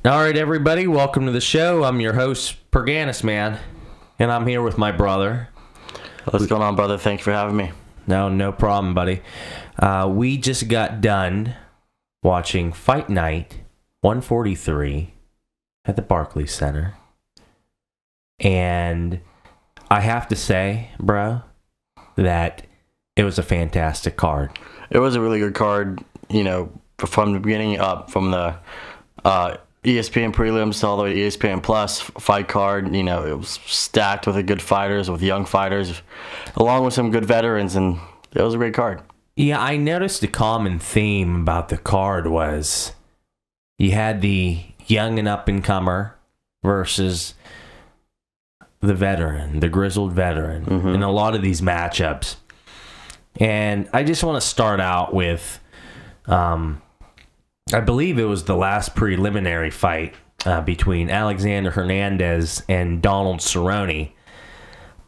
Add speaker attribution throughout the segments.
Speaker 1: All right, everybody, welcome to the show. I'm your host, Perganis Man, and I'm here with my brother.
Speaker 2: What's going on, brother? Thank you for having me.
Speaker 1: No problem, buddy. We just got done watching Fight Night 143 at the Barclays Center. And I have to say, bro, that it was a fantastic card.
Speaker 2: It was a really good card, from the beginning up, from the ESPN prelims all the way to ESPN Plus fight card. It was stacked with good fighters, with young fighters, along with some good veterans, and it was a great card.
Speaker 1: Yeah, I noticed a common theme about the card was you had the young and up-and-comer versus the veteran, the grizzled veteran, in a lot of these matchups. And I just want to start out with, I believe it was the last preliminary fight between Alexander Hernandez and Donald Cerrone.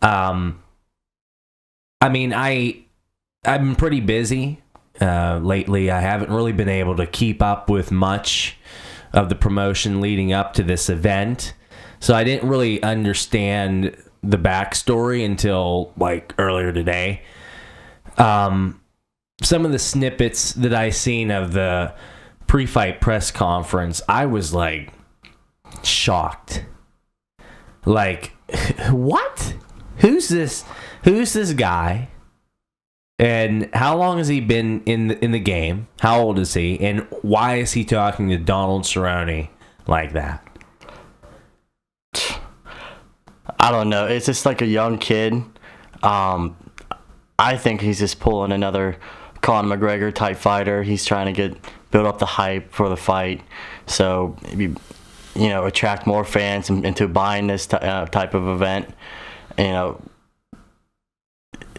Speaker 1: I've been pretty busy lately. I haven't really been able to keep up with much of the promotion leading up to this event. So I didn't really understand the backstory until earlier today. Some of the snippets that I seen of the pre-fight press conference, I was shocked. What? Who's this guy? And how long has he been in the game? How old is he? And why is he talking to Donald Cerrone like that?
Speaker 2: I don't know. It's just like a young kid. I think he's just pulling another Conor McGregor type fighter. He's trying to build up the hype for the fight, so attract more fans into buying this type of event. And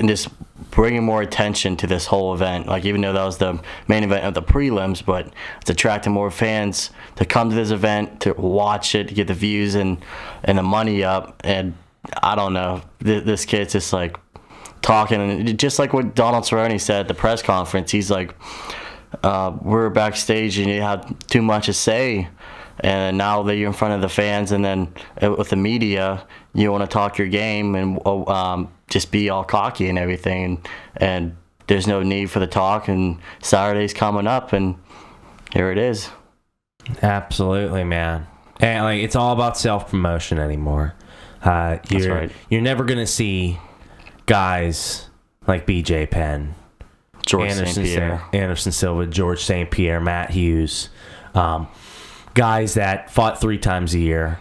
Speaker 2: just bringing more attention to this whole event. Even though that was the main event of the prelims, but it's attracting more fans to come to this event, to watch it, to get the views and the money up. And I don't know, this kid's just talking, and just like what Donald Cerrone said at the press conference, he's we're backstage and you have too much to say, and now that you're in front of the fans and then with the media, you want to talk your game and just be all cocky and everything, and there's no need for the talk, and Saturday's coming up and here it is.
Speaker 1: Absolutely, man. And it's all about self-promotion anymore.
Speaker 2: That's right.
Speaker 1: You're never going to see guys like BJ Penn, Anderson Silva, George St. Pierre, Matt Hughes, guys that fought 3 times a year,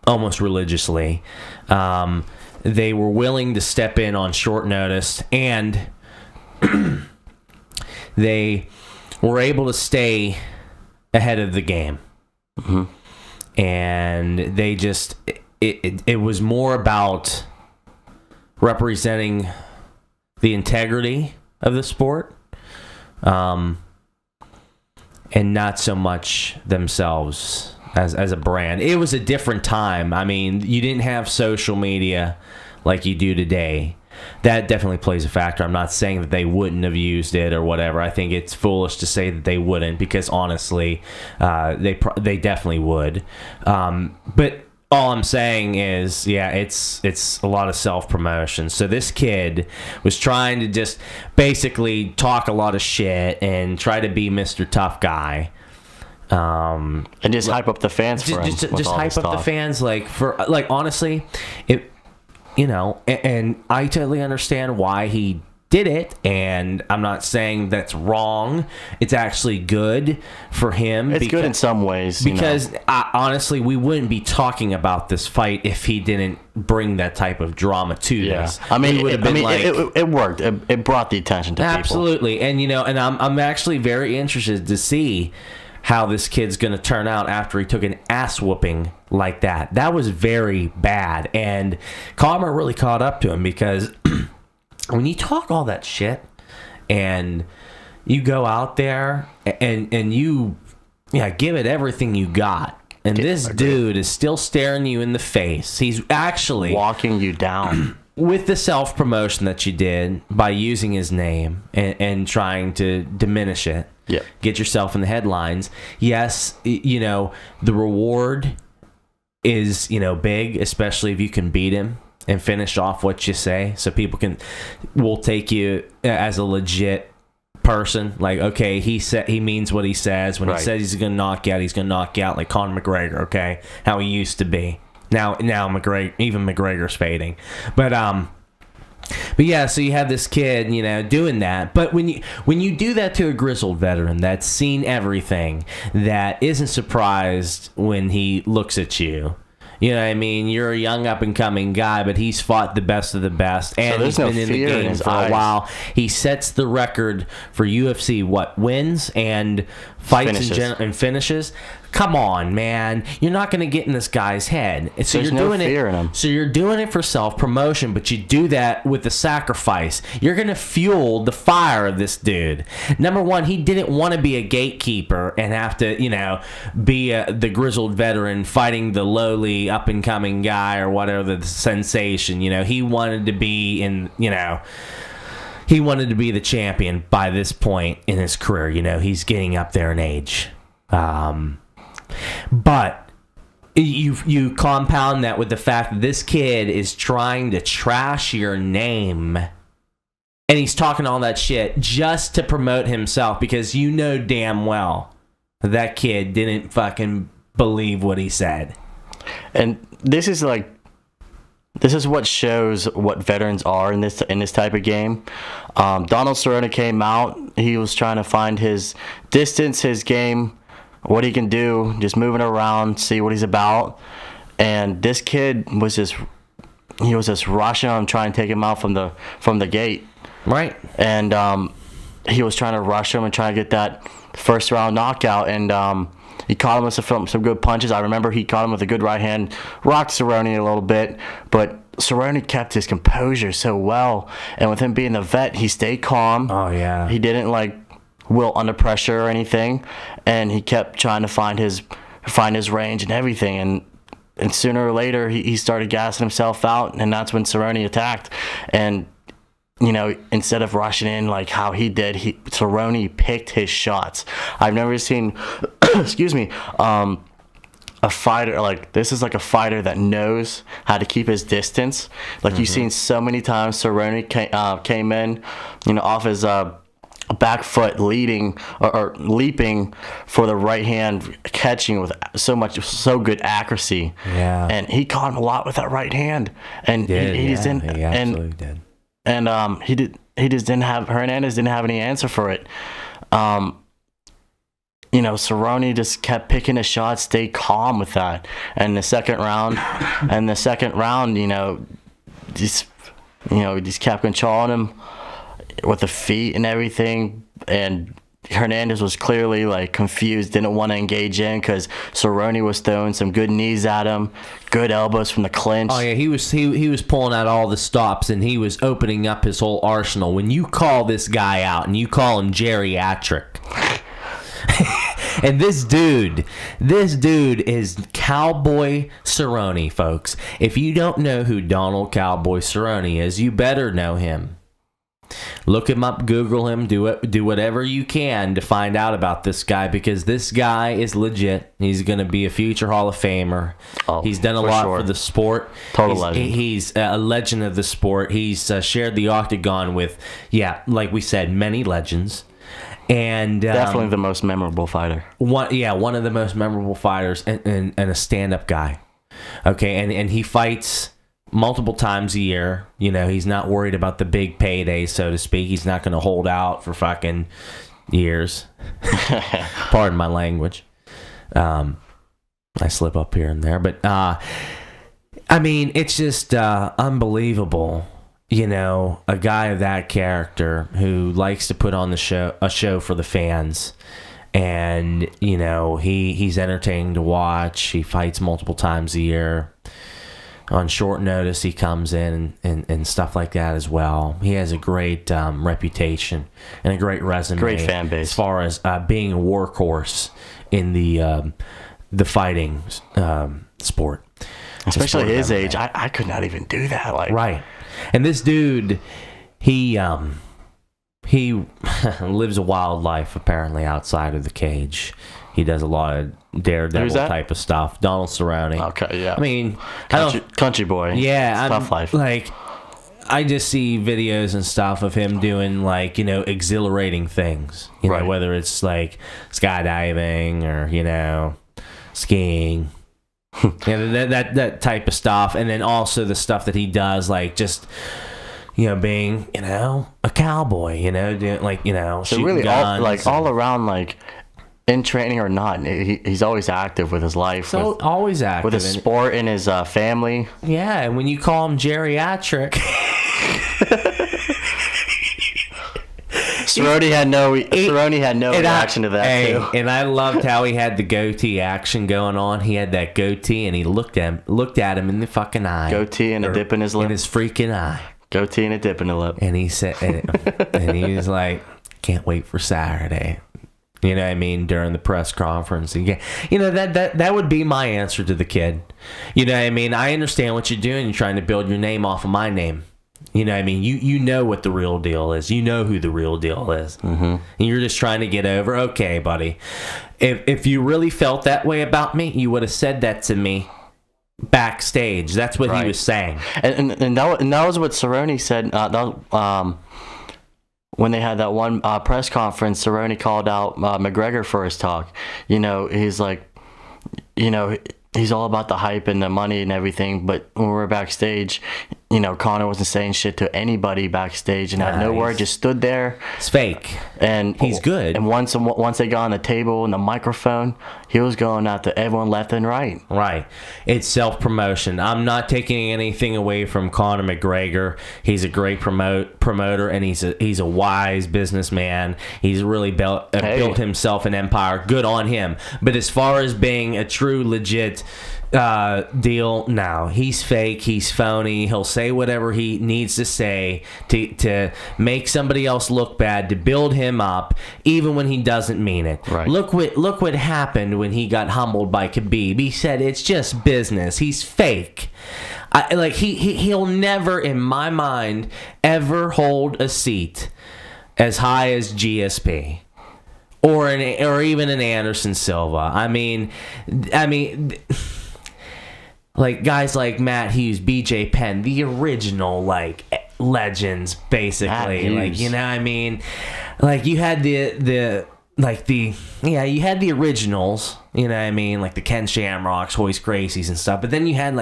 Speaker 1: almost religiously. They were willing to step in on short notice, and they were able to stay ahead of the game. And they just, it was more about representing the integrity of the sport, and not so much themselves as a brand. It was a different time. You didn't have social media like you do today. That definitely plays a factor. I'm not saying that they wouldn't have used it or whatever. I think it's foolish to say that they wouldn't, because honestly, they definitely would. But all I'm saying is, yeah, it's a lot of self-promotion. So this kid was trying to just basically talk a lot of shit and try to be Mr. Tough Guy.
Speaker 2: And just hype up the fans for him.
Speaker 1: Just hype up the fans, honestly, and I totally understand why he did it, and I'm not saying that's wrong. It's actually good for him.
Speaker 2: It's good in some ways.
Speaker 1: Because honestly, we wouldn't be talking about this fight if he didn't bring that type of drama to this.
Speaker 2: It worked. It brought the attention to people.
Speaker 1: Absolutely. And, and I'm actually very interested to see how this kid's going to turn out after he took an ass whooping like that. That was very bad. And Karma really caught up to him, because when you talk all that shit and you go out there and you give it everything you got, and this dude is still staring you in the face. He's actually
Speaker 2: walking you down.
Speaker 1: With the self-promotion that you did by using his name and trying to diminish it.
Speaker 2: Yep.
Speaker 1: Get yourself in the headlines. Yes, you know, the reward is, you know, big, especially if you can beat him and finish off what you say, so people will take you as a legit person. Like, okay, he means what he says. When he says he's gonna knock you out, he's gonna knock you out, like Conor McGregor. Okay, how he used to be. Now McGregor's fading, but yeah, so you have this kid, you know, doing that. But when you do that to a grizzled veteran that's seen everything, that isn't surprised when he looks at you. You know what I mean? You're a young up-and-coming guy, but he's fought the best of the best, and he's been in the game for a while. He sets the record for UFC, wins and fights and finishes. Come on, man. You're not going to get in this guy's head. So
Speaker 2: There's
Speaker 1: you're
Speaker 2: no fear in him.
Speaker 1: So you're doing it for self-promotion, but you do that with the sacrifice. You're going to fuel the fire of this dude. Number one, he didn't want to be a gatekeeper and have to, you know, be the grizzled veteran fighting the lowly up-and-coming guy or whatever, the sensation. You know, he wanted to be he wanted to be the champion by this point in his career. You know, he's getting up there in age. But you compound that with the fact that this kid is trying to trash your name, and he's talking all that shit just to promote himself, because you know damn well that kid didn't fucking believe what he said.
Speaker 2: And this is what shows what veterans are in this type of game. Donald Cerrone came out. He was trying to find his distance, his game, what he can do, just moving around, see what he's about. And this kid was just rushing him, trying to take him out from the gate.
Speaker 1: Right.
Speaker 2: And he was trying to rush him and try to get that first round knockout. And he caught him with some good punches. I remember he caught him with a good right hand, rocked Cerrone a little bit, but Cerrone kept his composure so well. And with him being the vet, he stayed calm.
Speaker 1: Oh, yeah.
Speaker 2: He didn't wilt under pressure or anything, and he kept trying to find his range and everything. And sooner or later, he started gassing himself out, and that's when Cerrone attacked. And you know, instead of rushing in like how he did, Cerrone picked his shots. I've never seen, excuse me, a fighter this is like a fighter that knows how to keep his distance. Like you've seen so many times Cerrone came in, you know, off his back foot, leading or leaping for the right hand, catching with so good accuracy.
Speaker 1: Yeah.
Speaker 2: And he caught him a lot with that right hand. And he just didn't.
Speaker 1: He absolutely did.
Speaker 2: And he just didn't have, Hernandez didn't have any answer for it. You know, Cerrone just kept picking his shots, stayed calm with that. And the second round, you know, just kept controlling him with the feet and everything. And Hernandez was clearly confused, didn't want to engage in, because Cerrone was throwing some good knees at him, good elbows from the clinch.
Speaker 1: Oh yeah, he was pulling out all the stops, and he was opening up his whole arsenal. When you call this guy out and you call him geriatric, and this dude is Cowboy Cerrone, folks. If you don't know who Donald Cowboy Cerrone is, you better know him. Look him up, Google him, do whatever you can to find out about this guy, because this guy is legit. He's going to be a future Hall of Famer. He's done a lot for the sport.
Speaker 2: Legend.
Speaker 1: He's a legend of the sport. He's shared the octagon with, like we said, many legends. And
Speaker 2: definitely the most memorable fighter.
Speaker 1: One of the most memorable fighters, and a stand-up guy. Okay, and he fights multiple times a year. You know, he's not worried about the big paydays, so to speak. He's not going to hold out for fucking years. Pardon my language. I slip up here and there, but I mean, it's just unbelievable. You know, a guy of that character who likes to put on a show for the fans, and you know, he's entertaining to watch. He fights multiple times a year. On short notice, he comes in and stuff like that as well. He has a great reputation and a great resume.
Speaker 2: Great fan base.
Speaker 1: As far as being a workhorse in the fighting sport.
Speaker 2: Especially his age. I could not even do that.
Speaker 1: Right. And this dude, he he lives a wild life apparently outside of the cage. He does a lot of daredevil type of stuff. Donald Cerrone.
Speaker 2: Okay, yeah.
Speaker 1: I mean,
Speaker 2: country boy.
Speaker 1: Yeah,
Speaker 2: tough life.
Speaker 1: Like, I just see videos and stuff of him doing, like, exhilarating things. You know, whether it's like skydiving or skiing. That type of stuff, and then also the stuff that he does, like just being a cowboy, doing like
Speaker 2: so
Speaker 1: shooting
Speaker 2: really
Speaker 1: guns,
Speaker 2: all around, like in training or not, he's always active with his life.
Speaker 1: So always active
Speaker 2: with his sport and his family.
Speaker 1: Yeah, and when you call him geriatric.
Speaker 2: Cerrone had no reaction to that too.
Speaker 1: And I loved how he had the goatee action going on. He had that goatee, and he looked at him in the fucking eye.
Speaker 2: Goatee and a dip in his lip.
Speaker 1: In his freaking eye.
Speaker 2: Goatee and a dip in the lip.
Speaker 1: And he said, and he was like, "Can't wait for Saturday." You know what I mean? During the press conference, that would be my answer to the kid. You know what I mean? I understand what you're doing. You're trying to build your name off of my name. You know what I mean? You know what the real deal is. You know who the real deal is. Mm-hmm. And you're just trying to get over. Okay, buddy. If you really felt that way about me, you would have said that to me backstage. That's what he was saying.
Speaker 2: And that was what Cerrone said. When they had that one press conference, Cerrone called out McGregor for his talk. He's like, he's all about the hype and the money and everything. But when we were backstage, Conor wasn't saying shit to anybody backstage, and had no word, just stood there.
Speaker 1: It's fake.
Speaker 2: And
Speaker 1: he's good.
Speaker 2: And once they got on the table and the microphone, he was going out to everyone left and right.
Speaker 1: Right. It's self-promotion. I'm not taking anything away from Conor McGregor. He's a great promoter, and he's a wise businessman. He's really built himself an empire. Good on him. But as far as being a true, legit deal, no, he's fake, he's phony. He'll say whatever he needs to say to make somebody else look bad, to build him up, even when he doesn't mean it.
Speaker 2: Right.
Speaker 1: Look what happened when he got humbled by Khabib. He said it's just business. He's fake. He'll never, in my mind, ever hold a seat as high as GSP. Or even an Anderson Silva. I mean, like guys like Matt Hughes, BJ Penn, the original legends, basically. You had you had the originals. You know what I mean, like the Ken Shamrocks, Hoist Gracies, and stuff. But then you had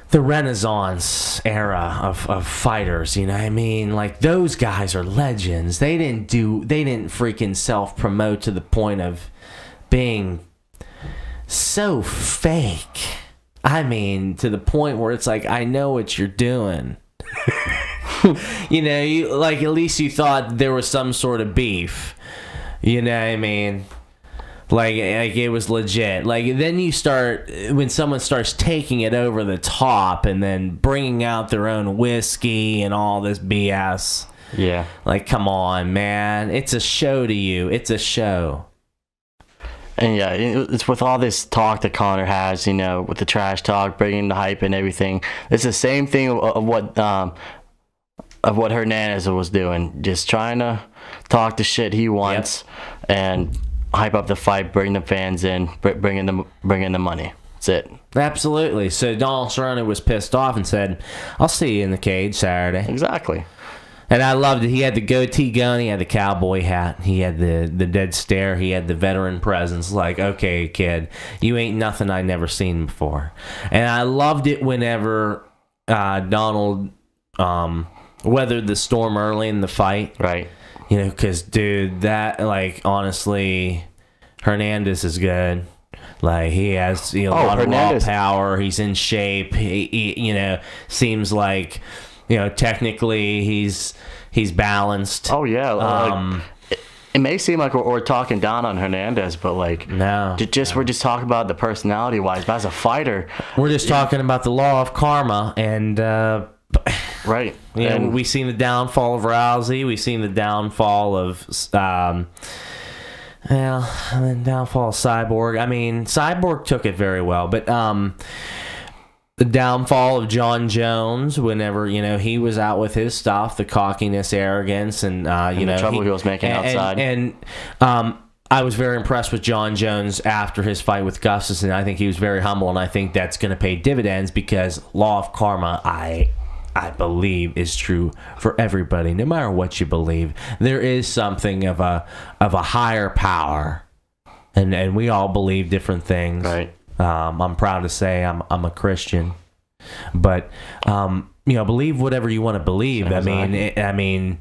Speaker 1: the Renaissance era of fighters, you know what I mean? Like, those guys are legends. They didn't freaking self-promote to the point of being so fake. I mean, to the point where it's like, I know what you're doing. At least you thought there was some sort of beef. You know what I mean? Like it was legit. Then you start, when someone starts taking it over the top and then bringing out their own whiskey and all this BS.
Speaker 2: Yeah.
Speaker 1: Come on, man. It's a show to you. It's a show.
Speaker 2: And yeah, it's with all this talk that Conor has, with the trash talk, bringing the hype and everything. It's the same thing of what Hernandez was doing. Just trying to talk the shit he wants and hype up the fight, bring the fans in, bring in the money. That's it.
Speaker 1: Absolutely. So Donald Cerrone was pissed off and said, "I'll see you in the cage Saturday."
Speaker 2: Exactly.
Speaker 1: And I loved it. He had the goatee gun. He had the cowboy hat. He had the dead stare. He had the veteran presence. Like, okay, kid, you ain't nothing I never seen before. And I loved it whenever Donald weathered the storm early in the fight.
Speaker 2: Right.
Speaker 1: Because, dude, that, honestly, Hernandez is good. He has a lot of raw power. He's in shape. He seems like, technically he's balanced.
Speaker 2: Oh, yeah. It may seem like we're talking down on Hernandez, but,
Speaker 1: no.
Speaker 2: We're just talking about the personality-wise. But as a fighter...
Speaker 1: We're just talking about the law of karma, and...
Speaker 2: Right.
Speaker 1: We've seen the downfall of Rousey. We've seen the downfall of Cyborg. I mean, Cyborg took it very well, but the downfall of John Jones, whenever, he was out with his stuff, the cockiness, arrogance, and
Speaker 2: the trouble he was making outside.
Speaker 1: And I was very impressed with John Jones after his fight with Gustafsson. I think he was very humble, and I think that's going to pay dividends because law of karma, I believe, is true for everybody. No matter what you believe, there is something of a higher power, and we all believe different things.
Speaker 2: Right.
Speaker 1: I'm proud to say I'm a Christian, but believe whatever you want to believe. Exactly. I mean,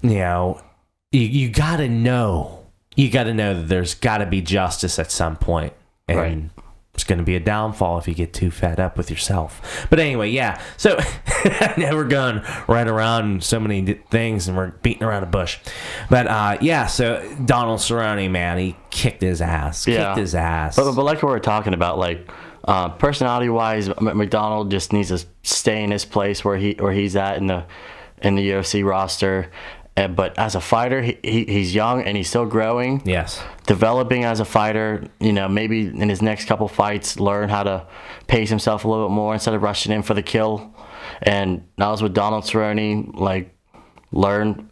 Speaker 1: you gotta know. You gotta know that there's gotta be justice at some point, and
Speaker 2: right.
Speaker 1: It's gonna be a downfall if you get too fed up with yourself. But anyway, yeah. So now we're going right around so many things, and we're beating around a bush. But so Donald Cerrone, man, he kicked his ass. Kicked his ass.
Speaker 2: But like what we're talking about, like personality-wise, McDonald just needs to stay in his place where he's at in the UFC roster. But as a fighter, he's young and he's still growing.
Speaker 1: Yes.
Speaker 2: Developing as a fighter, maybe in his next couple fights, learn how to pace himself a little bit more instead of rushing in for the kill. And that was with Donald Cerrone, like, learn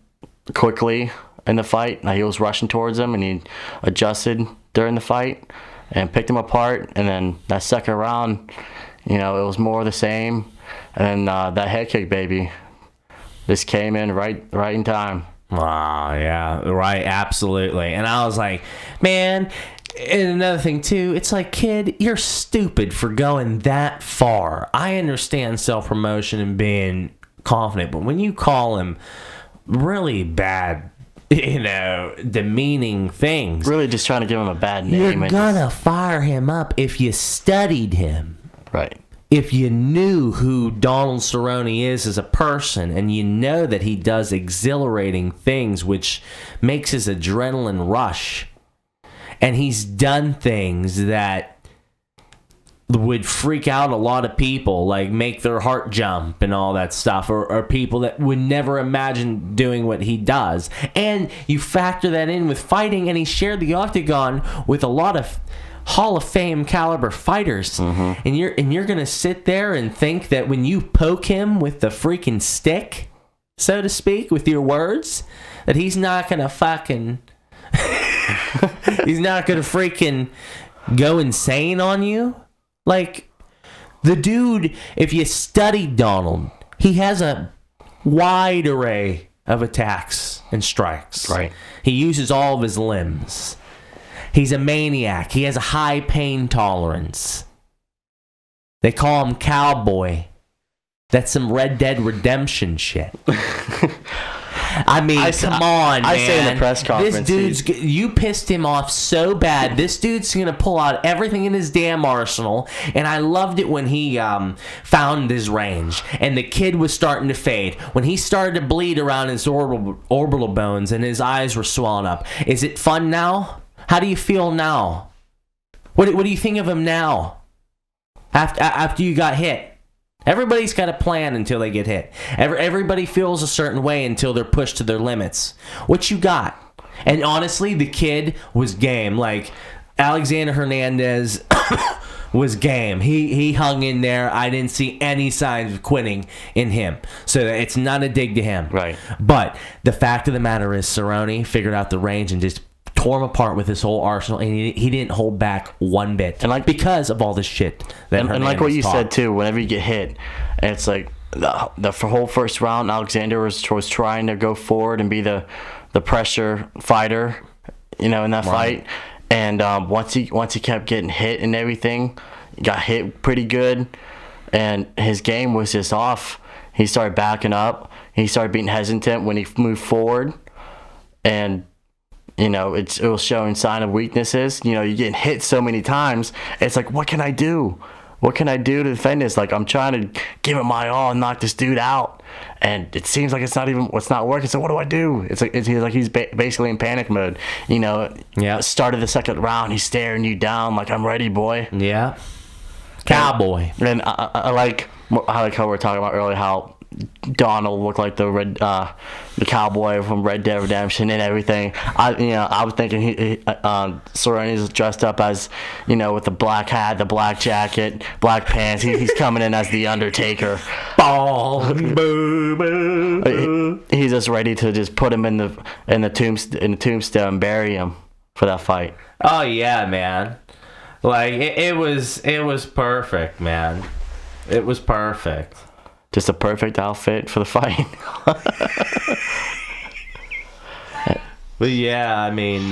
Speaker 2: quickly in the fight. Now, he was rushing towards him and he adjusted during the fight and picked him apart. And then that second round, it was more of the same. And then that head kick, baby. This came in right in time.
Speaker 1: Wow, yeah, right, absolutely. And I was like, man, and another thing too, it's like, kid, you're stupid for going that far. I understand self-promotion and being confident, but when you call him really bad, demeaning things.
Speaker 2: Really just trying to give him a bad name.
Speaker 1: You're gonna fire him up if you studied him.
Speaker 2: Right.
Speaker 1: If you knew who Donald Cerrone is as a person, and you know that he does exhilarating things which makes his adrenaline rush, and he's done things that would freak out a lot of people, like make their heart jump and all that stuff, or people that would never imagine doing what he does, and you factor that in with fighting, and he shared the octagon with a lot of Hall of Fame caliber fighters, and you're gonna sit there and think that when you poke him with the freaking stick, so to speak, with your words, that he's not gonna fucking he's not gonna freaking go insane on you. Like, the dude, if you study Donald, he has a wide array of attacks and strikes.
Speaker 2: Right.
Speaker 1: He uses all of his limbs. He's a maniac. He has a high pain tolerance. They call him Cowboy. That's some Red Dead Redemption shit. I mean, come on, man.
Speaker 2: I say in the press conference,
Speaker 1: this dude's, you pissed him off so bad. This dude's going to pull out everything in his damn arsenal. And I loved it when he found his range. And the kid was starting to fade. When he started to bleed around his orbital bones and his eyes were swollen up. Is it fun now? How do you feel now? What do you think of him now? After you got hit? Everybody's got a plan until they get hit. Everybody feels a certain way until they're pushed to their limits. What you got? And honestly, the kid was game. Like, Alexander Hernandez was game. He hung in there. I didn't see any signs of quitting in him. So it's not a dig to him.
Speaker 2: Right.
Speaker 1: But the fact of the matter is, Cerrone figured out the range and just tore him apart with his whole arsenal, and he didn't hold back one bit, and because of all this shit that
Speaker 2: and like what you said too, whenever you get hit, and it's like the whole first round, Alexander was trying to go forward and be the pressure fighter, in that fight, and once he kept getting hit and everything, he got hit pretty good, and his game was just off. He started backing up. He started being hesitant when he moved forward, and it was showing sign of weaknesses. You're getting hit so many times. It's like, what can I do? What can I do to defend this? Like, I'm trying to give it my all and knock this dude out, and it seems like it's not working. So what do I do? It's like he's basically in panic mode. Start of the second round, he's staring you down like, I'm ready, boy.
Speaker 1: Yeah, cowboy.
Speaker 2: And I like how we were talking about earlier, how Donald looked like the cowboy from Red Dead Redemption and everything. I was thinking Cerrone's dressed up as, with the black hat, the black jacket, black pants. He's coming in as the Undertaker. He's just ready to just put him in the tombstone and bury him for that fight.
Speaker 1: Oh yeah, man. Like it was perfect, man. It was perfect.
Speaker 2: Just a perfect outfit for the fight.
Speaker 1: But yeah, I mean,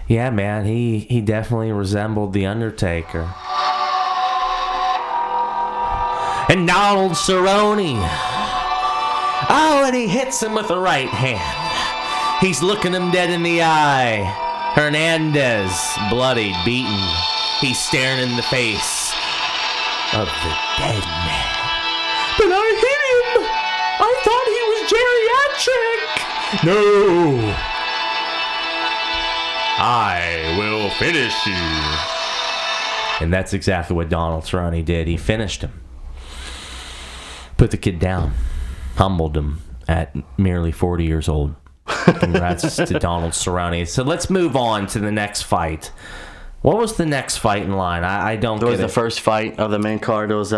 Speaker 1: yeah, man, he definitely resembled the Undertaker. And Donald Cerrone. Oh, and he hits him with the right hand. He's looking him dead in the eye. Hernandez, bloodied, beaten. He's staring in the face of the dead man. But I hit him! I thought he was geriatric! No! I will finish you. And that's exactly what Donald Cerrone did. He finished him. Put the kid down. Humbled him at merely 40 years old. Congrats to Donald Cerrone. So let's move on to the next fight. What was the next fight in line? I don't get it.
Speaker 2: It was the first fight of the main card. It was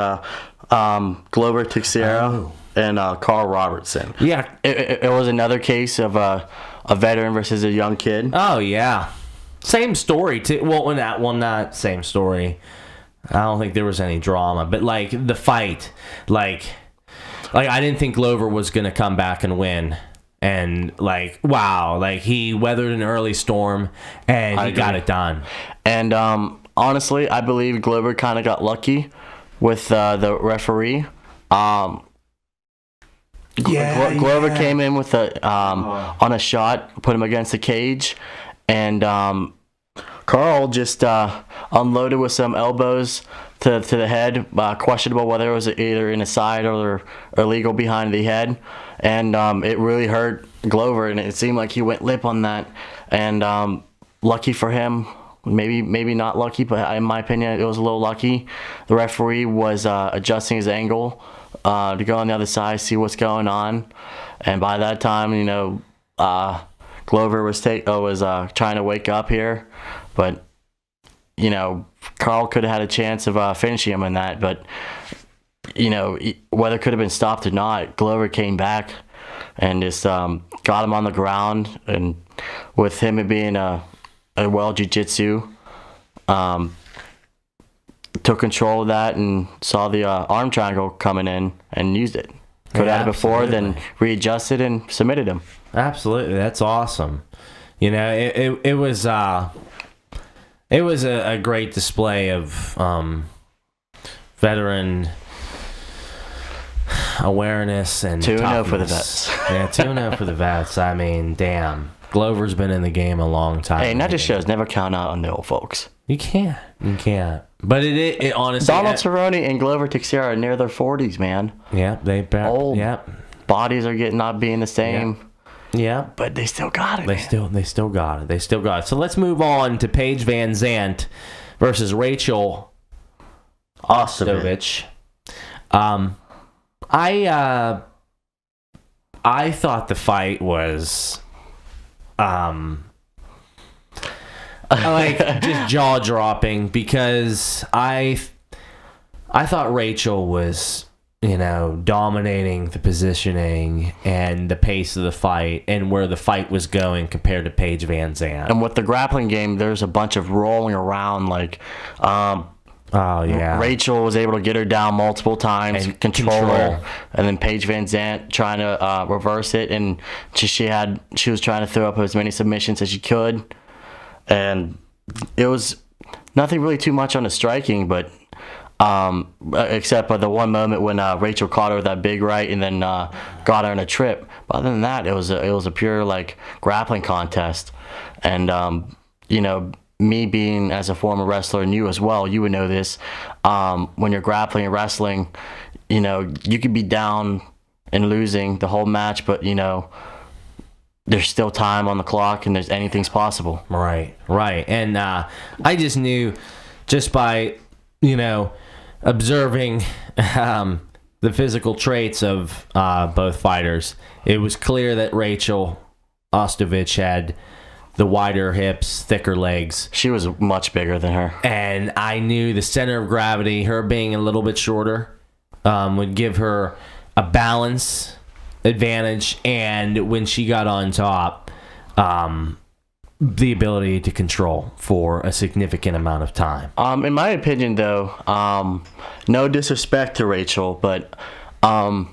Speaker 2: Glover Teixeira and Karl Roberson.
Speaker 1: Yeah.
Speaker 2: It was another case of a veteran versus a young kid.
Speaker 1: Oh, yeah. Same story, too. Well, not same story. I don't think there was any drama. But, the fight, I didn't think Glover was going to come back and win. And, wow. He weathered an early storm, and he got it done. And,
Speaker 2: honestly, I believe Glover kind of got lucky with the referee. Glover came in with on a shot, put him against the cage, and Karl just unloaded with some elbows to the head. Questionable whether it was either in the side or illegal behind the head, and it really hurt Glover, and it seemed like he went lip on that. And lucky for him. Maybe not lucky, but in my opinion, it was a little lucky. The referee was adjusting his angle to go on the other side, see what's going on, and by that time, Glover was trying to wake up here, but Karl could have had a chance of finishing him in that, but whether it could have been stopped or not, Glover came back and just got him on the ground, and with him being a well jiu-jitsu, took control of that and saw the arm triangle coming in and used it. Could have had it before, then readjusted and submitted him.
Speaker 1: Absolutely, that's awesome. It was a great display of veteran awareness and
Speaker 2: 2-0 for the vets.
Speaker 1: Yeah, 2-0 for the vets. I mean, damn. Glover's been in the game a long time.
Speaker 2: Hey, and that just shows never count out on the old folks.
Speaker 1: You can't. But it honestly...
Speaker 2: Donald Cerrone and Glover Teixeira are near their 40s, man.
Speaker 1: Yeah,
Speaker 2: old.
Speaker 1: Yeah.
Speaker 2: Bodies are not being the same.
Speaker 1: Yeah.
Speaker 2: But they still got it.
Speaker 1: They still got it. So let's move on to Paige VanZant versus Rachael Ostovich. I thought the fight was just jaw dropping, because I thought Rachael was dominating the positioning and the pace of the fight and where the fight was going compared to Paige VanZant.
Speaker 2: And with the grappling game, there's a bunch of rolling around,
Speaker 1: oh yeah,
Speaker 2: Rachael was able to get her down multiple times, and control her, and then Paige VanZant trying to reverse it, and she was trying to throw up as many submissions as she could, and it was nothing really too much on the striking, but except for the one moment when Rachael caught her with that big right and then got her in a trip. But other than that, it was a pure grappling contest, and me being as a former wrestler, and you as well, you would know this, when you're grappling and wrestling, you could be down and losing the whole match, but there's still time on the clock and anything's possible.
Speaker 1: Right. And I just knew, just by observing the physical traits of both fighters, it was clear that Rachael Ostovich had the wider hips, thicker legs.
Speaker 2: She was much bigger than her.
Speaker 1: And I knew the center of gravity, her being a little bit shorter, would give her a balance advantage. And when she got on top, the ability to control for a significant amount of time.
Speaker 2: In my opinion, though, no disrespect to Rachael, but I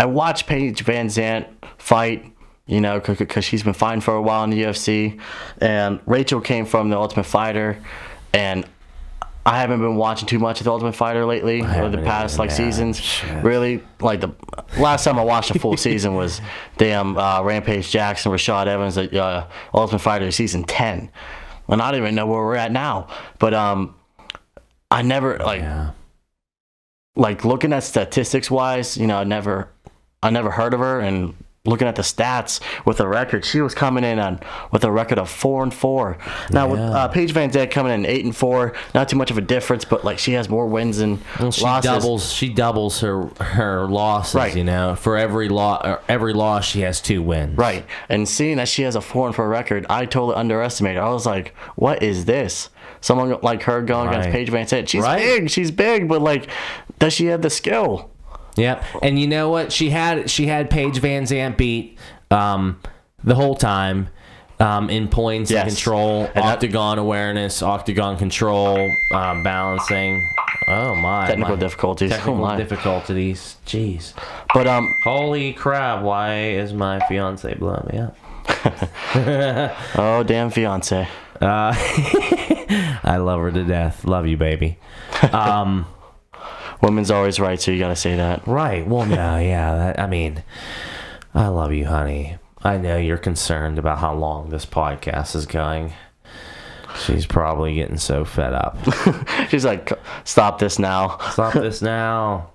Speaker 2: watched Paige VanZant fight, you know, because she's been fighting for a while in the UFC, and Rachael came from The Ultimate Fighter, and I haven't been watching too much of The Ultimate Fighter lately, or the past seasons. Shit. Really, like the last time I watched a full season was Rampage Jackson, Rashad Evans at Ultimate Fighter season 10, and I don't even know where we're at now. But I never like looking at statistics wise, you know, I never heard of her, and looking at the stats with the record, she was coming in with a record of 4-4. Now with Paige VanZant coming in 8-4, not too much of a difference, but like she has more wins than losses.
Speaker 1: She doubles her losses. Right. You know, for every loss she has 2 wins.
Speaker 2: Right. And seeing that she has a 4-4 record, I totally underestimated. I was like, what is this? Someone like her going against Paige VanZant. She's big, but like, does she have the skill?
Speaker 1: Yep, and you know what? She had Paige VanZant beat the whole time in points and control, and octagon awareness, octagon control, balancing. Oh my!
Speaker 2: Technical difficulties.
Speaker 1: Jeez.
Speaker 2: But
Speaker 1: holy crap! Why is my fiance blowing me up?
Speaker 2: Oh damn fiance!
Speaker 1: I love her to death. Love you, baby.
Speaker 2: Women's always right, so you gotta say that.
Speaker 1: Right. Well, no, yeah. I mean, I love you, honey. I know you're concerned about how long this podcast is going. She's probably getting so fed up.
Speaker 2: She's like, stop this now.
Speaker 1: Stop this now.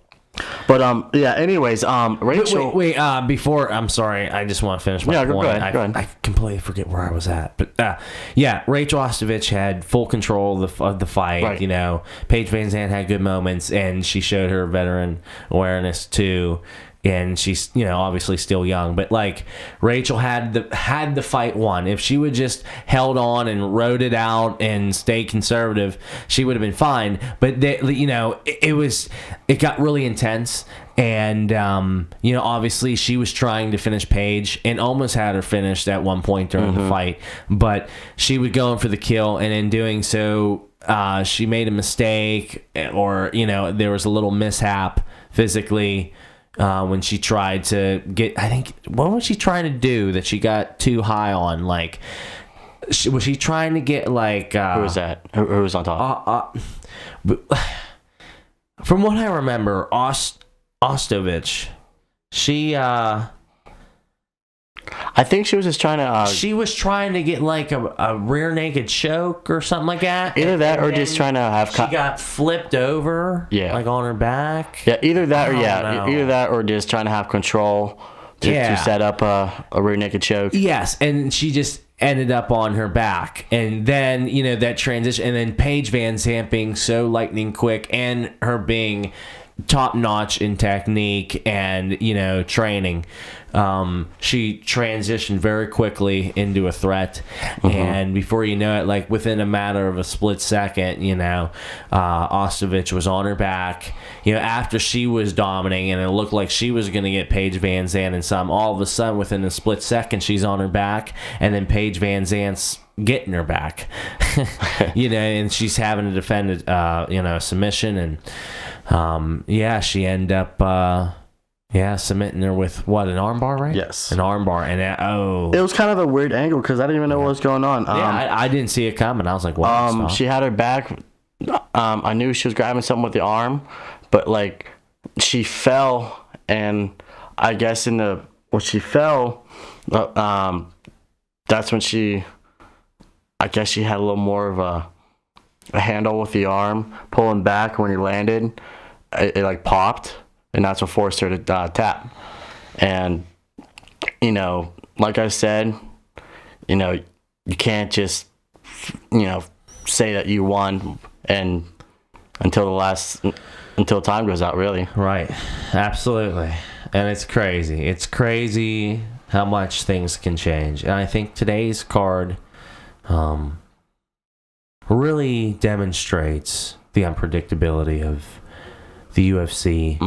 Speaker 2: But yeah. Anyways, Rachael.
Speaker 1: Wait. Before, I'm sorry. I just want to finish my point.
Speaker 2: Go ahead.
Speaker 1: I completely forget where I was at. But yeah, Rachael Ostovich had full control of the fight. Right. You know, Paige VanZant had good moments, and she showed her veteran awareness too. And she's, you know, obviously still young, but like Rachael had the fight won. If she would just held on and rode it out and stayed conservative, she would have been fine. But you know, it got really intense, and you know, obviously she was trying to finish Paige and almost had her finished at one point during the fight, but she was going for the kill, and in doing so, she made a mistake, or you know, there was a little mishap physically. When she tried to get, I think, what was she trying to do that she got too high on? Like, was she trying to get like...
Speaker 2: who was that? Who was on top?
Speaker 1: From what I remember, Ostovich, she...
Speaker 2: I think she was just trying to...
Speaker 1: she was trying to get like a rear naked choke or something like that.
Speaker 2: Either that or just trying to have...
Speaker 1: She got flipped over, like on her back.
Speaker 2: Yeah, either that or just trying to have control to set up a rear naked choke.
Speaker 1: Yes, and she just ended up on her back. And then, you know, that transition, and then Paige VanZant being so lightning quick, and her being top notch in technique and, you know, training. She transitioned very quickly into a threat, and before you know it, like within a matter of a split second, you know, Ostovich was on her back. You know, after she was dominating and it looked like she was going to get Paige VanZant and some, all of a sudden within a split second she's on her back, and then Paige VanZant's getting her back. You know, and she's having to defend you know, a submission, and she ended up submitting her with what, an armbar, right?
Speaker 2: Yes,
Speaker 1: an armbar. And
Speaker 2: it was kind of a weird angle because I didn't even know what was going on.
Speaker 1: I didn't see it coming. I was like, wow.
Speaker 2: She had her back. I knew she was grabbing something with the arm, but like she fell, and I guess when she fell, that's when she had a little more of a handle with the arm, pulling back. When he landed, it like popped, and that's what forced her to tap. And, you know, like I said, you know, you can't just, you know, say that you won and until the last until time goes out, really.
Speaker 1: Right. Absolutely. And it's crazy. It's crazy how much things can change. And I think today's card really demonstrates the unpredictability of the UFC.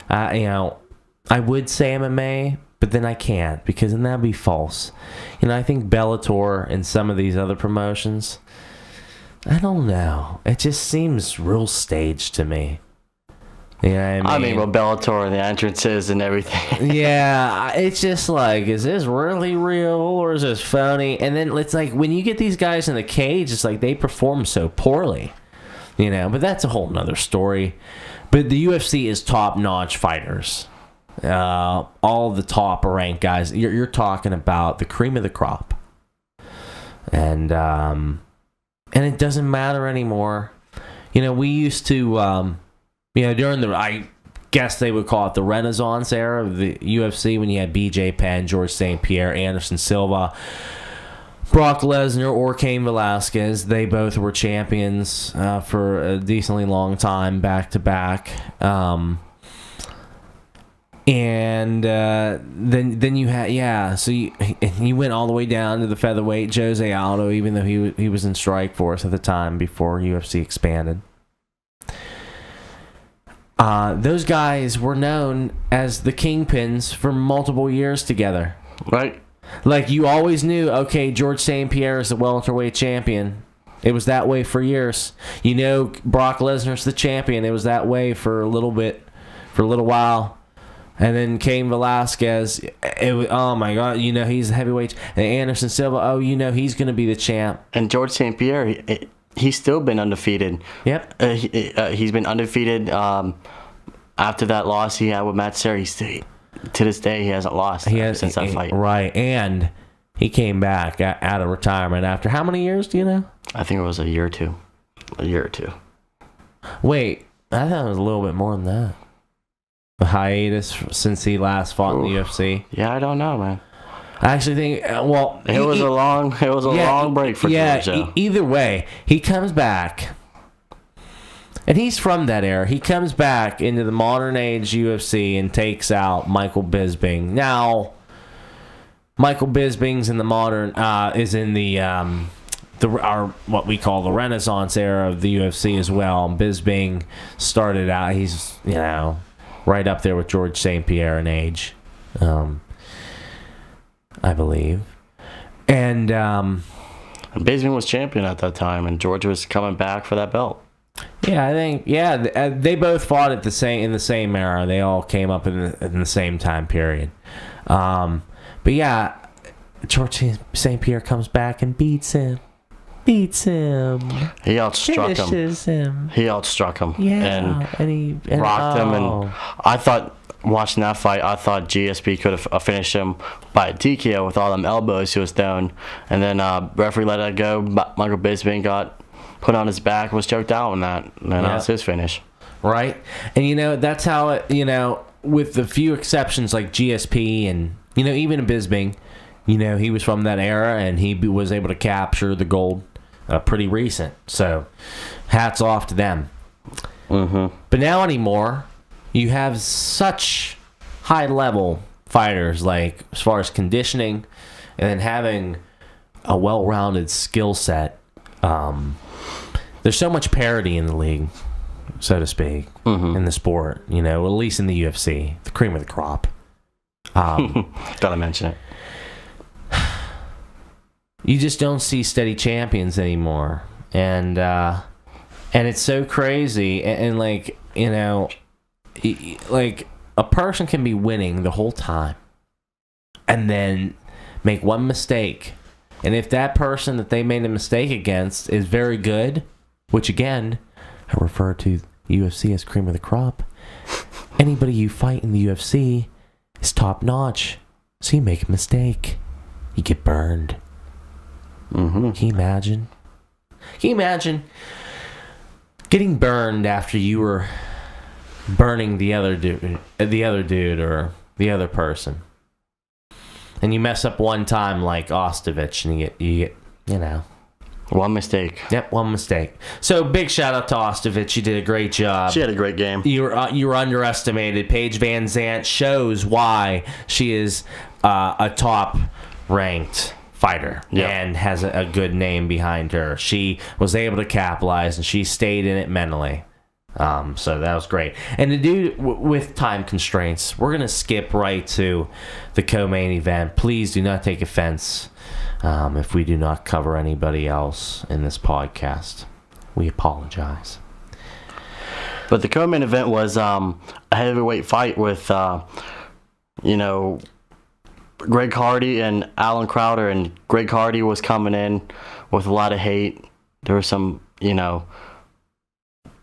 Speaker 1: I would say MMA, but then I can't, because then that'd be false. I think Bellator and some of these other promotions, I don't know. It just seems real staged to me. You know what I mean?
Speaker 2: Well, Bellator and the entrances and everything.
Speaker 1: Yeah, it's just like, is this really real or is this phony? And then it's like, when you get these guys in the cage, it's like they perform so poorly, but that's a whole nother story. But the UFC is top-notch fighters. All the top-ranked guys. You're talking about the cream of the crop. And it doesn't matter anymore. We used to... during I guess they would call it the Renaissance era of the UFC, when you had BJ Penn, George St. Pierre, Anderson Silva, Brock Lesnar, or Cain Velasquez. They both were champions for a decently long time, back to back. And then you had, so you went all the way down to the featherweight, Jose Aldo, even though he was in Strikeforce at the time before UFC expanded. Those guys were known as the kingpins for multiple years together.
Speaker 2: Right.
Speaker 1: Like, you always knew, okay, George St. Pierre is the welterweight champion. It was that way for years. Brock Lesnar's the champion. It was that way for a little while. And then Cain Velasquez, oh my God, he's the heavyweight. And Anderson Silva, he's going to be the champ.
Speaker 2: And George St. Pierre, he's still been undefeated.
Speaker 1: Yep.
Speaker 2: He's been undefeated after that loss he had with Matt Serra. To this day, he hasn't lost since that fight.
Speaker 1: Right, and he came back out of retirement after how many years, do you know?
Speaker 2: I think it was a year or two.
Speaker 1: Wait, I thought it was a little bit more than that. The hiatus since he last fought in the UFC.
Speaker 2: Yeah, I don't know, man.
Speaker 1: I actually think, it
Speaker 2: was a long break for George.
Speaker 1: Either way, he comes back, and he's from that era. He comes back into the modern age UFC and takes out Michael Bisping. Now, Michael Bisping's in the modern is in the what we call the Renaissance era of the UFC as well. Bisping started out, he's right up there with George St. Pierre in age. I believe. And
Speaker 2: Bisping was champion at that time, and George was coming back for that belt.
Speaker 1: Yeah, I think they both fought in the same era. They all came up in the same time period. But yeah, George St. Pierre comes back and beats him. He
Speaker 2: outstruck him. He outstruck him.
Speaker 1: Yeah,
Speaker 2: and he rocked him. And I thought, watching that fight, I thought Gillespie could have finished him by a TKO with all them elbows he was down. And then referee let it go. Michael Bisping got put on his back, was choked out on that. And that's his finish.
Speaker 1: Right. And, that's how it, with a few exceptions like GSP and, even Bisping, he was from that era and he was able to capture the gold pretty recent. So, hats off to them.
Speaker 2: Mm-hmm.
Speaker 1: But now anymore, you have such high-level fighters, like as far as conditioning, and then having a well-rounded skill set. There's so much parity in the league, so to speak, in the sport. At least in the UFC, the cream of the crop.
Speaker 2: Gotta mention it.
Speaker 1: You just don't see steady champions anymore, and it's so crazy, and like a person can be winning the whole time and then make one mistake, and if that person that they made a mistake against is very good, which again I refer to UFC as cream of the crop, anybody you fight in the UFC is top notch, so you make a mistake, you get burned. Can you imagine getting burned after you were burning the other dude or the other person, and you mess up one time like Ostovich, and you get
Speaker 2: One mistake.
Speaker 1: Yep, one mistake. So big shout out to Ostovich. You did a great job.
Speaker 2: She had a great game.
Speaker 1: You were underestimated. Paige VanZant shows why she is a top ranked fighter and has a good name behind her. She was able to capitalize and she stayed in it mentally. So that was great. And to do with time constraints, we're gonna skip right to the co-main event. Please do not take offense if we do not cover anybody else in this podcast. We apologize.
Speaker 2: But the co-main event was a heavyweight fight with, Greg Hardy and Alan Crowder. And Greg Hardy was coming in with a lot of hate. There was some,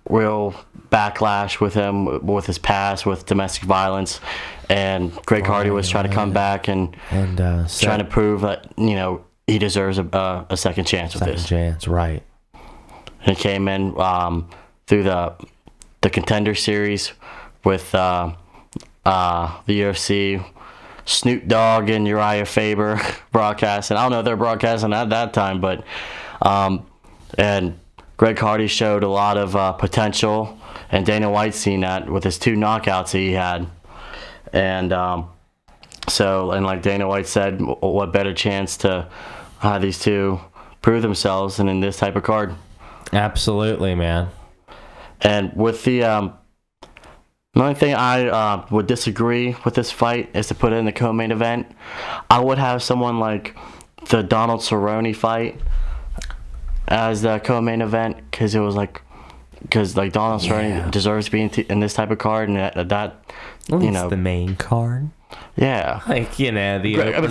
Speaker 2: real backlash with him, with his past, with domestic violence. And Greg Hardy was trying to come back and trying to prove that, he deserves a second chance with this.
Speaker 1: Second chance, right.
Speaker 2: And he came in through the Contender Series with the UFC, Snoop Dogg and Uriah Faber broadcasting. I don't know if they're broadcasting at that time, but and Greg Hardy showed a lot of potential, and Dana White seen that with his 2 knockouts that he had. And like Dana White said, what better chance to have these two prove themselves than in this type of card?
Speaker 1: Absolutely, man.
Speaker 2: And with the only thing I would disagree with this fight is to put it in the co-main event. I would have someone like the Donald Cerrone fight as the co-main event, because Donald Cerrone deserves to be in this type of card, and that
Speaker 1: it's the main card.
Speaker 2: Yeah,
Speaker 1: the
Speaker 2: if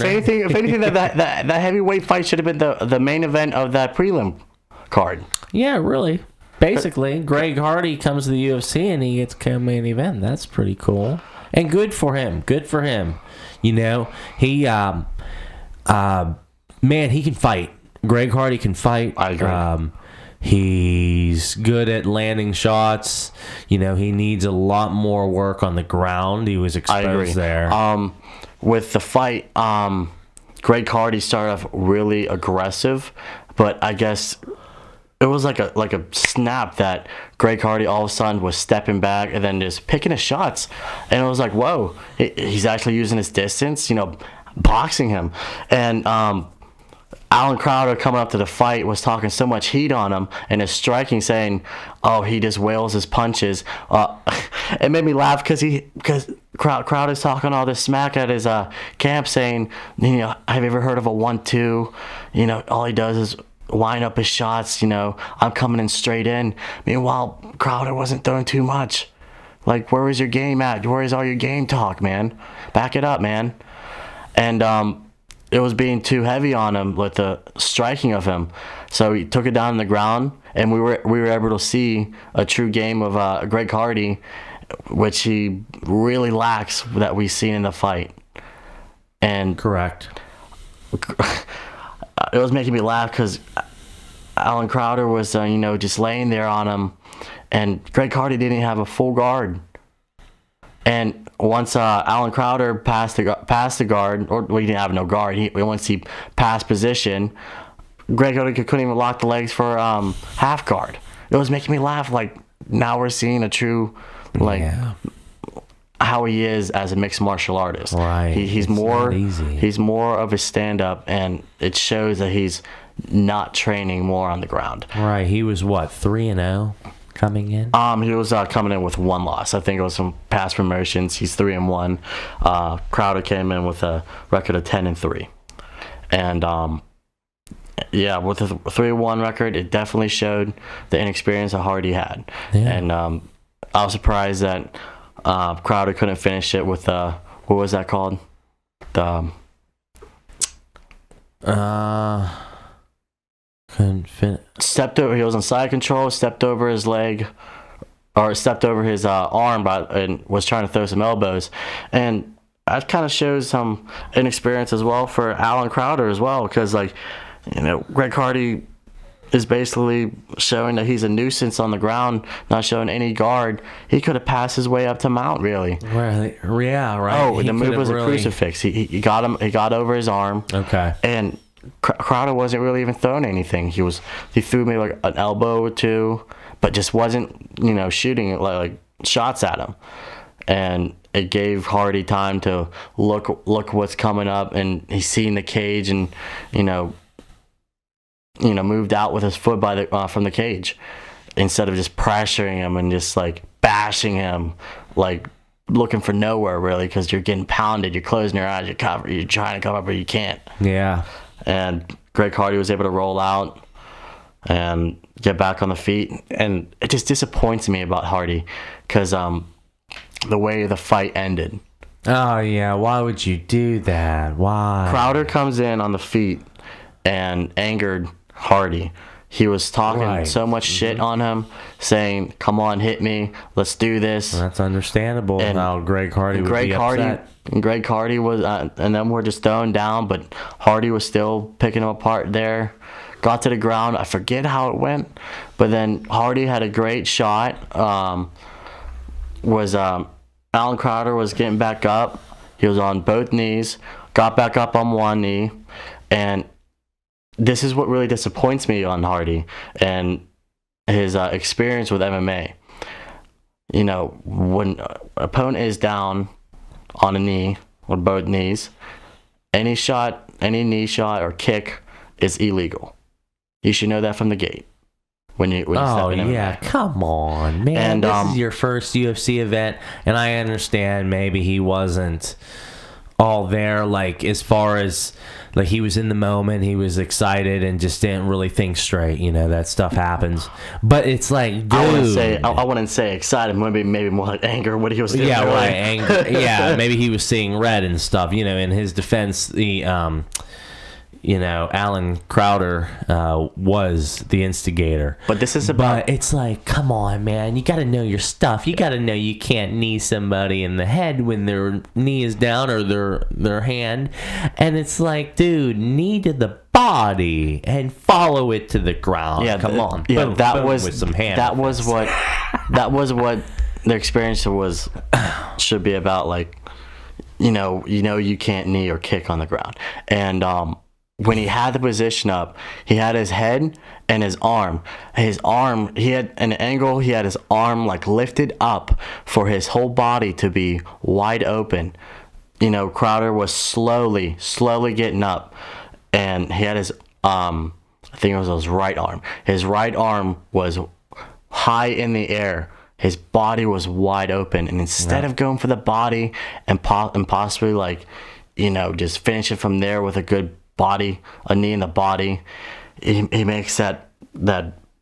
Speaker 2: anything, that heavyweight fight should have been the main event of that prelim card.
Speaker 1: Yeah, really. Basically, Greg Hardy comes to the UFC and he gets co-main event. That's pretty cool. And good for him. Good for him. He man, he can fight. Greg Hardy can fight.
Speaker 2: I agree.
Speaker 1: He's good at landing shots. He needs a lot more work on the ground. He was exposed there.
Speaker 2: With the fight, Greg Hardy started off really aggressive, but I guess it was like a snap that Greg Hardy all of a sudden was stepping back and then just picking his shots, and it was like, whoa, he's actually using his distance, boxing him. And Alan Crowder coming up to the fight was talking so much heat on him and his striking, saying, "Oh, he just wails his punches." It made me laugh because Crowder's talking all this smack at his camp, saying, "Have you ever heard of a 1-2? All he does is wind up his shots. I'm coming in straight in." Meanwhile, Crowder wasn't throwing too much. Like, where was your game at? Where is all your game talk, man? Back it up, man. And it was being too heavy on him with the striking of him, so he took it down on the ground, and we were able to see a true game of Greg Hardy, which he really lacks that we've seen in the fight. And
Speaker 1: correct.
Speaker 2: It was making me laugh because Alan Crowder was just laying there on him, and Greg Hardy didn't have a full guard. And once Alan Crowder passed the guard, or he didn't have no guard. Once he passed position, Greg Hardy couldn't even lock the legs for half guard. It was making me laugh. Like, now we're seeing a true how he is as a mixed martial artist.
Speaker 1: Right.
Speaker 2: He's more of a stand-up, and it shows that he's not training more on the ground.
Speaker 1: Right. He was what, 3-0 coming in?
Speaker 2: He was coming in with 1 loss. I think it was some past promotions. He's 3-1. Crowder came in with a record of 10-3, and with a 3-1 record, it definitely showed the inexperience that Hardy had. Yeah. And I was surprised that Crowder couldn't finish it with what was that called?
Speaker 1: Couldn't finish.
Speaker 2: Stepped over. He was on side control. Stepped over his leg, or stepped over his arm, and was trying to throw some elbows, and that kind of shows some inexperience as well for Alan Crowder as well, because Greg Hardy is basically showing that he's a nuisance on the ground, not showing any guard. He could have passed his way up to mount, really.
Speaker 1: Yeah, right.
Speaker 2: Oh, the move was a crucifix. He got him. He got over his arm.
Speaker 1: Okay.
Speaker 2: And Crowder wasn't really even throwing anything. He threw me like an elbow or two, but just wasn't, shooting like shots at him. And it gave Hardy time to look what's coming up, and he's seen the cage, and moved out with his foot from the cage, instead of just pressuring him and just like bashing him, like looking for nowhere really, because you're getting pounded, you're closing your eyes, you're trying to cover, but you can't.
Speaker 1: Yeah.
Speaker 2: And Greg Hardy was able to roll out and get back on the feet, and it just disappoints me about Hardy, because the way the fight ended.
Speaker 1: Oh yeah, why would you do that? Why?
Speaker 2: Crowder comes in on the feet and angered Hardy. He was talking so much shit on him, saying, "Come on, hit me, let's do this."
Speaker 1: Well, that's understandable. And how Greg Hardy would be upset.
Speaker 2: Greg Hardy was, and then we're just throwing down, but Hardy was still picking him apart there. Got to the ground. I forget how it went, but then Hardy had a great shot. Alan Crowder was getting back up. He was on both knees, got back up on one knee, and this is what really disappoints me on Hardy and his experience with MMA. When an opponent is down on a knee, on both knees, any knee shot or kick is illegal. You should know that from the gate. When you step in MMA.
Speaker 1: Come on, man. And this is your first UFC event, and I understand maybe he wasn't all there, like as far as like he was in the moment, he was excited and just didn't really think straight. That stuff happens. But it's like, dude,
Speaker 2: I wouldn't say excited. Maybe more like anger. What he was doing.
Speaker 1: Yeah, right. Anger. Yeah, maybe he was seeing red and stuff. In his defense, the Alan Crowder was the instigator.
Speaker 2: But this is about...
Speaker 1: But it's like, come on, man. You got to know your stuff. You got to know you can't knee somebody in the head when their knee is down or their hand. And it's like, dude, knee to the body and follow it to the ground. Yeah, come on.
Speaker 2: Yeah,
Speaker 1: boom,
Speaker 2: that
Speaker 1: boom
Speaker 2: was
Speaker 1: with some hand.
Speaker 2: That was what the experience should be about. Like, you can't knee or kick on the ground. And when he had the position up, he had his head and his arm. He had an angle, he had his arm like lifted up for his whole body to be wide open. Crowder was slowly getting up, and he had his, I think it was his right arm. His right arm was high in the air. His body was wide open, and instead of going for the body and possibly like, just finish it from there with a good a knee in the body, he makes that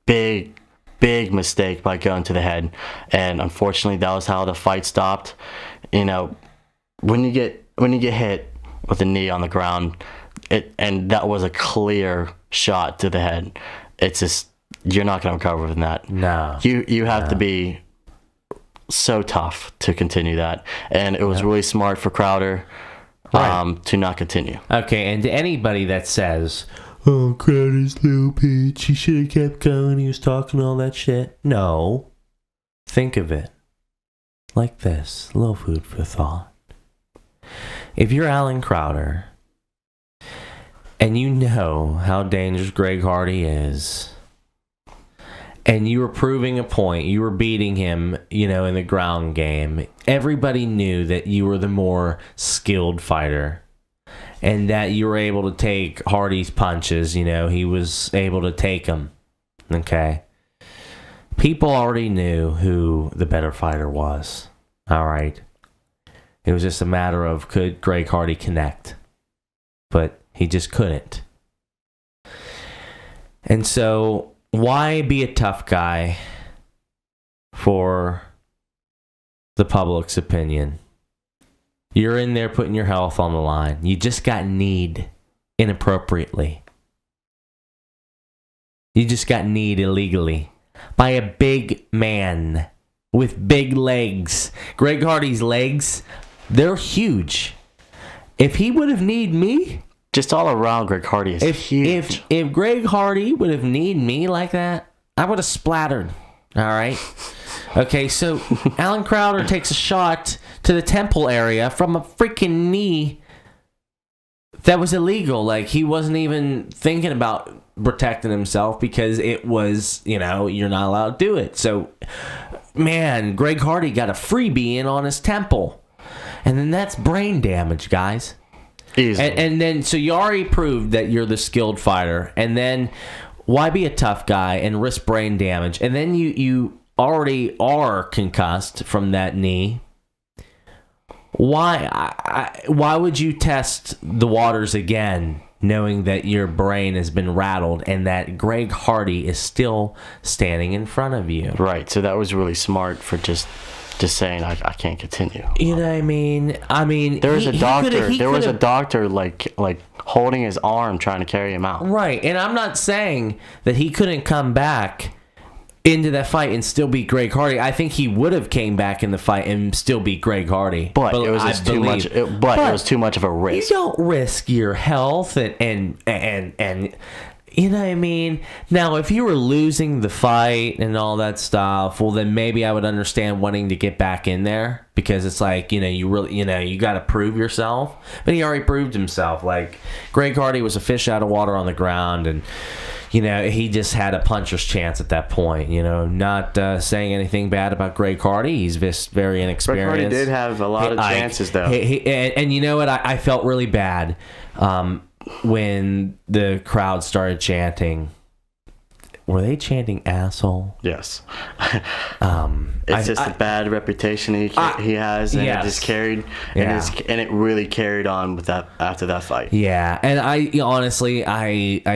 Speaker 2: big mistake by going to the head, and unfortunately that was how the fight stopped. When you get hit with a knee on the ground, and that was a clear shot to the head, it's just, you're not going to recover from that.
Speaker 1: No,
Speaker 2: you have to be so tough to continue that, and it was really smart for Crowder. Right. To not continue.
Speaker 1: Okay, and to anybody that says, "Oh, Crowder's little bitch, he should have kept going, he was talking all that shit." No. Think of it like this, a little food for thought. If you're Alan Crowder, and you know how dangerous Greg Hardy is, and you were proving a point, you were beating him, in the ground game. Everybody knew that you were the more skilled fighter, and that you were able to take Hardy's punches. He was able to take them. Okay? People already knew who the better fighter was. All right? It was just a matter of, could Greg Hardy connect? But he just couldn't. And so, why be a tough guy for the public's opinion? You're in there putting your health on the line. You just got kneed inappropriately. You just got kneed illegally by a big man with big legs. Greg Hardy's legs, they're huge. If he would have kneed me...
Speaker 2: Just all around, Greg Hardy is huge.
Speaker 1: If Greg Hardy would have kneed me like that, I would have splattered. All right? Okay, so Alan Crowder takes a shot to the temple area from a freaking knee that was illegal. Like, he wasn't even thinking about protecting himself because it was, you're not allowed to do it. So, man, Greg Hardy got a freebie in on his temple. And then that's brain damage, guys.
Speaker 2: Easily.
Speaker 1: And then, so you already proved that you're the skilled fighter. And then, why be a tough guy and risk brain damage? And then you already are concussed from that knee. Why would you test the waters again, knowing that your brain has been rattled and that Greg Hardy is still standing in front of you?
Speaker 2: Right. So that was really smart for just saying I can't continue.
Speaker 1: You know what I mean?
Speaker 2: There was a doctor. There was a doctor like holding his arm, trying to carry him out.
Speaker 1: Right. And I'm not saying that he couldn't come back into that fight and still beat Greg Hardy. I think he would have came back in the fight and still beat Greg Hardy.
Speaker 2: But it was just too much. It was too much of a risk.
Speaker 1: You don't risk your health and you know what I mean? Now, if you were losing the fight and all that stuff, well, then maybe I would understand wanting to get back in there, because it's like, you really, you got to prove yourself. But he already proved himself. Like, Greg Hardy was a fish out of water on the ground, and he just had a puncher's chance at that point. Not saying anything bad about Greg Hardy. He's just very inexperienced.
Speaker 2: Greg Hardy did have a lot of chances, though.
Speaker 1: And you know what? I felt really bad when the crowd started chanting. Were they chanting asshole?
Speaker 2: Yes. It's just a bad reputation he has, and it just carried, and it really carried on with that after that fight.
Speaker 1: Yeah, and I honestly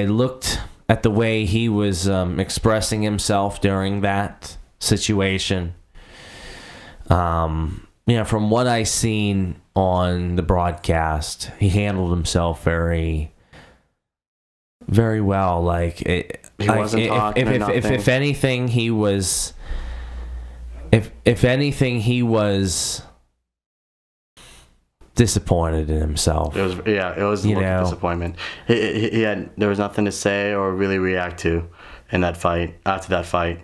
Speaker 1: looked at the way he was expressing himself during that situation. From what I seen on the broadcast, he handled himself very, very well. Like,
Speaker 2: he wasn't talking or nothing.
Speaker 1: If anything, he was. If anything, he was disappointed in himself.
Speaker 2: It was a disappointment. There was nothing to say or really react to in that fight. After that fight,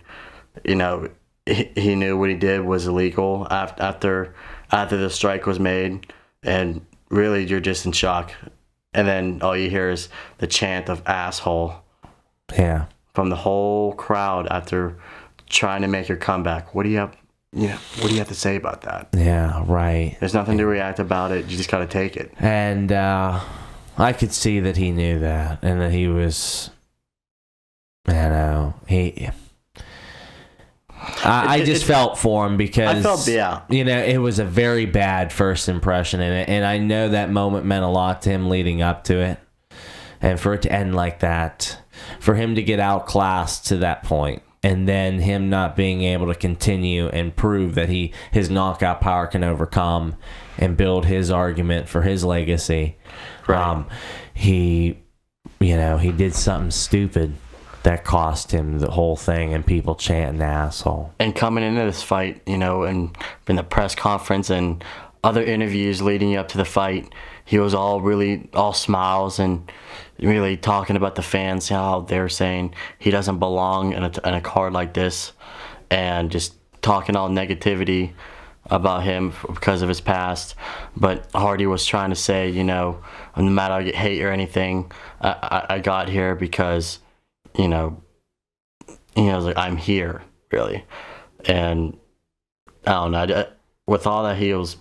Speaker 2: he knew what he did was illegal after the strike was made, and really you're just in shock. And then all you hear is the chant of asshole.
Speaker 1: Yeah.
Speaker 2: From the whole crowd after trying to make your comeback. What do you have? What do you have to say about that?
Speaker 1: Yeah, right.
Speaker 2: There's nothing to react about it. You just gotta take it.
Speaker 1: And I could see that he knew that, and that he was. I just felt for him, because it was a very bad first impression, and I know that moment meant a lot to him leading up to it, and for it to end like that, for him to get outclassed to that point, and then him not being able to continue and prove that his knockout power can overcome and build his argument for his legacy.
Speaker 2: Right.
Speaker 1: He did something stupid that cost him the whole thing, and people chanting asshole.
Speaker 2: And coming into this fight, and in the press conference and other interviews leading up to the fight, he was all smiles and really talking about the fans, how they're saying he doesn't belong in a card like this, and just talking all negativity about him because of his past. But Hardy was trying to say, no matter I get hate or anything, I got here because, like, I'm here, really. And I don't know, with all that he was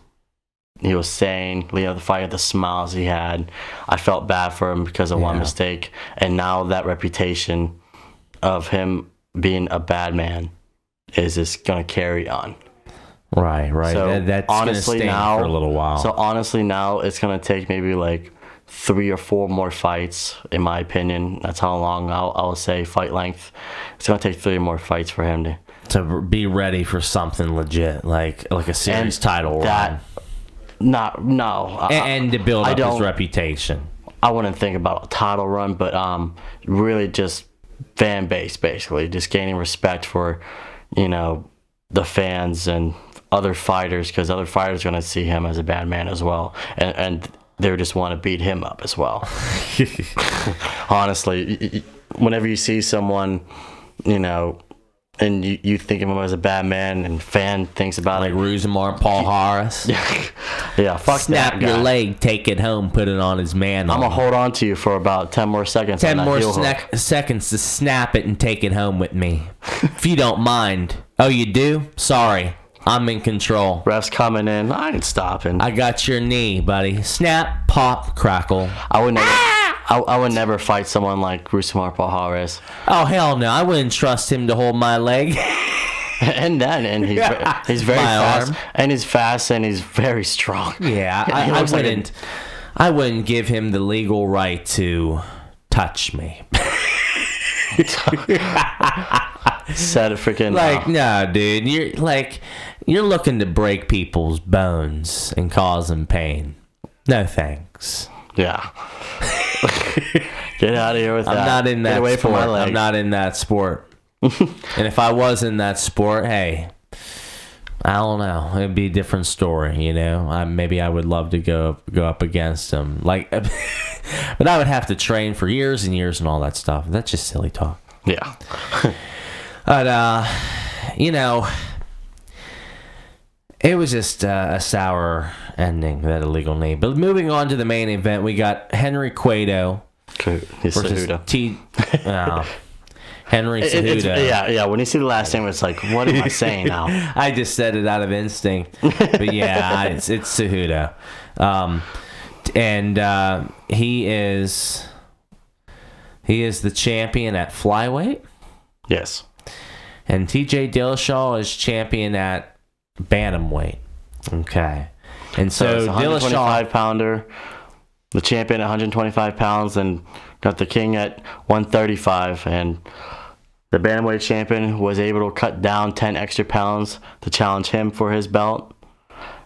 Speaker 2: saying, the fight, the smiles he had, I felt bad for him because of one mistake. And now that reputation of him being a bad man is just going to carry on.
Speaker 1: Right.
Speaker 2: So
Speaker 1: that's going to stay for a little while.
Speaker 2: So honestly, now it's going to take maybe like 3 or 4 more fights, in my opinion. That's how long I'll say fight length. It's going to take 3 more fights for him
Speaker 1: to be ready for something legit, like a series title run. And to build up his reputation.
Speaker 2: I wouldn't think about a title run, but really just fan base, basically. Just gaining respect for, the fans and other fighters, because other fighters are going to see him as a bad man as well. And they just want to beat him up as well. Honestly, whenever you see someone, and you think of him as a bad man, and fan thinks about
Speaker 1: Like
Speaker 2: it.
Speaker 1: Rosemar, Paul Harris.
Speaker 2: Yeah, fuck
Speaker 1: Snap
Speaker 2: that
Speaker 1: your
Speaker 2: guy.
Speaker 1: leg, take it home, put it on his man.
Speaker 2: I'm gonna hold on to you for about 10 more seconds.
Speaker 1: 10
Speaker 2: on that
Speaker 1: more
Speaker 2: heel hook.
Speaker 1: seconds to snap it and take it home with me. If you don't mind. Oh, you do? Sorry. I'm in control.
Speaker 2: Refs coming in. I ain't stopping.
Speaker 1: I got your knee, buddy. Snap, pop, crackle.
Speaker 2: I would never. I would never fight someone like Rosemar Paul-Harris.
Speaker 1: Oh, hell no. I wouldn't trust him to hold my leg.
Speaker 2: And he's very
Speaker 1: My
Speaker 2: fast.
Speaker 1: arm.
Speaker 2: And he's fast and he's very strong.
Speaker 1: Yeah,
Speaker 2: He
Speaker 1: I
Speaker 2: looks like a-
Speaker 1: wouldn't. I wouldn't give him the legal right to touch me.
Speaker 2: Said it freaking.
Speaker 1: Like, no, dude. You're looking to break people's bones and cause them pain. No thanks.
Speaker 2: Yeah. Get out of here with that.
Speaker 1: I'm not in that
Speaker 2: Get away
Speaker 1: sport.
Speaker 2: from my leg.
Speaker 1: I'm not in that sport. And if I was in that sport, hey, I don't know. It'd be a different story, you know. Maybe I would love to go up against him. Like, but I would have to train for years and years and all that stuff. That's just silly talk.
Speaker 2: Yeah.
Speaker 1: But you know, it was just a sour ending, that illegal knee. But moving on to the main event, we got Henry Cueto
Speaker 2: He's
Speaker 1: versus
Speaker 2: Cejudo.
Speaker 1: Henry Cejudo.
Speaker 2: Yeah. When you see the last name, it's like, what am I saying now?
Speaker 1: I just said it out of instinct, but yeah, it's Cejudo, and he is the champion at flyweight,
Speaker 2: Yes.
Speaker 1: and TJ Dillashaw is champion at bantamweight. Okay, and so
Speaker 2: it's a 125
Speaker 1: Dillashaw.
Speaker 2: pounder, the champion at 125 pounds, and got the king at 135, and the bantamweight champion was able to cut down 10 extra pounds to challenge him for his belt,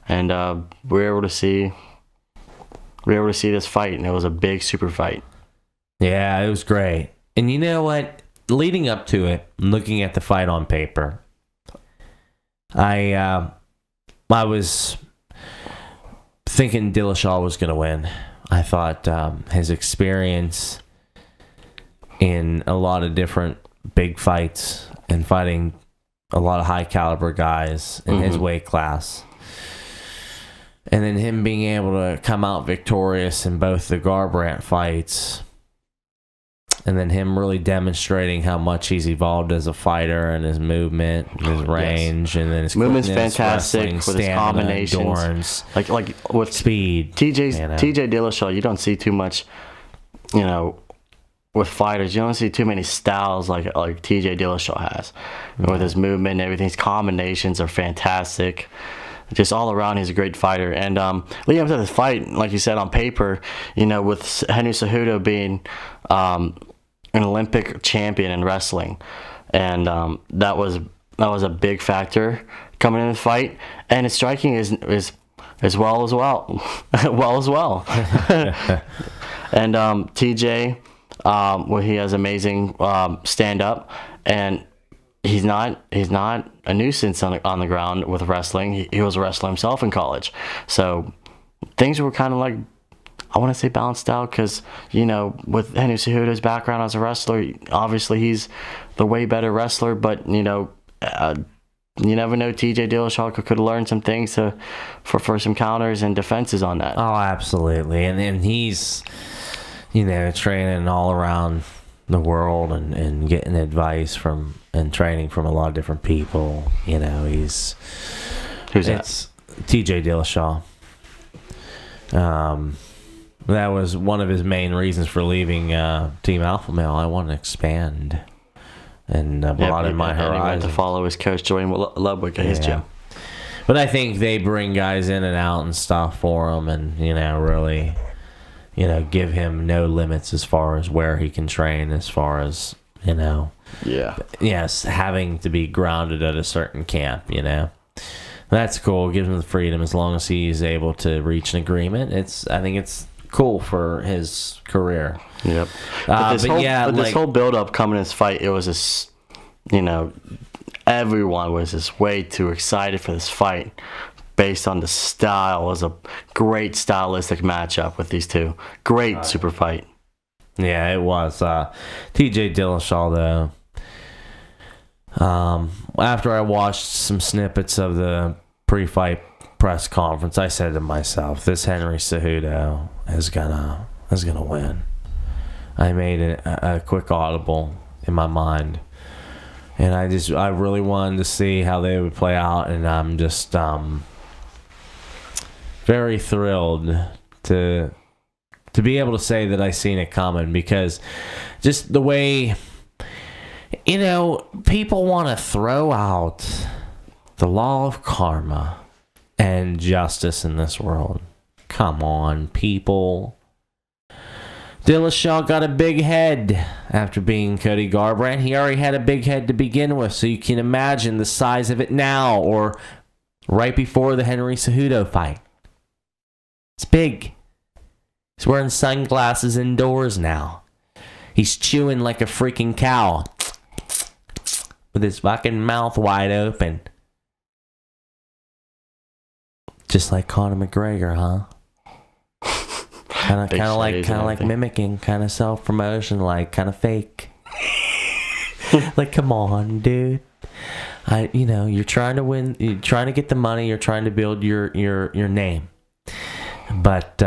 Speaker 2: and we were able to see this fight, and it was a big super fight.
Speaker 1: Yeah, it was great. And you know what? Leading up to it, looking at the fight on paper, I was thinking Dillashaw was going to win. I thought his experience in a lot of different big fights and fighting a lot of high caliber guys in his weight class, and then him being able to come out victorious in both the Garbrandt fights, and then him really demonstrating how much he's evolved as a fighter and his movement, his range, and then his
Speaker 2: Movement's
Speaker 1: quickness,
Speaker 2: fantastic
Speaker 1: wrestling,
Speaker 2: with his
Speaker 1: stamina,
Speaker 2: combinations.
Speaker 1: endurance,
Speaker 2: Like with
Speaker 1: speed.
Speaker 2: TJ Dillashaw, you don't see too much, with fighters. You don't see too many styles like TJ Dillashaw has. With his movement and everything, his combinations are fantastic. Just all around, he's a great fighter. And leading up to this fight, like you said, on paper, with Henry Cejudo being an Olympic champion in wrestling, and that was a big factor coming in the fight. And his striking is well as well. And TJ, he has amazing stand up, and he's not a nuisance on the ground with wrestling. He was a wrestler himself in college, so things were kind of like, I want to say, balanced out, because with Henry Cejudo's background as a wrestler, obviously he's the way better wrestler, but you never know, TJ Dillashaw could learn some things for some counters and defenses on that.
Speaker 1: Oh, absolutely. And he's, training all around the world and getting advice from and training from a lot of different people.
Speaker 2: Who's
Speaker 1: it's TJ Dillashaw. That was one of his main reasons for leaving Team Alpha Male. I want to expand and broaden my
Speaker 2: and he went
Speaker 1: horizon.
Speaker 2: to follow his coach Joanne Ludwig at his gym.
Speaker 1: But I think they bring guys in and out and stuff for him, and really, give him no limits as far as where he can train, as far as yes, having to be grounded at a certain camp. That's cool. Gives him the freedom as long as he's able to reach an agreement. I think it's cool for his career.
Speaker 2: Yep. This whole build up coming in this fight, it was just, everyone was just way too excited for this fight based on the style. It was a great stylistic matchup with these two. Great super fight.
Speaker 1: Yeah, it was. TJ Dillashaw, though, After I watched some snippets of the pre-fight press conference, I said to myself, "This Henry Cejudo is gonna win." I made a quick audible in my mind, and I really wanted to see how they would play out, and I'm just very thrilled to be able to say that I seen it coming, because just the way, people want to throw out the law of karma and justice in this world. Come on, people. Dillashaw got a big head after beating Cody Garbrandt. He already had a big head to begin with, so you can imagine the size of it now, or right before the Henry Cejudo fight. It's big. He's wearing sunglasses indoors now. He's chewing like a freaking cow with his fucking mouth wide open. Just like Conor McGregor, huh? Kind of like mimicking, kind of self-promotion, like kind of fake. Like, come on, dude. You're trying to win, you're trying to get the money, you're trying to build your name. But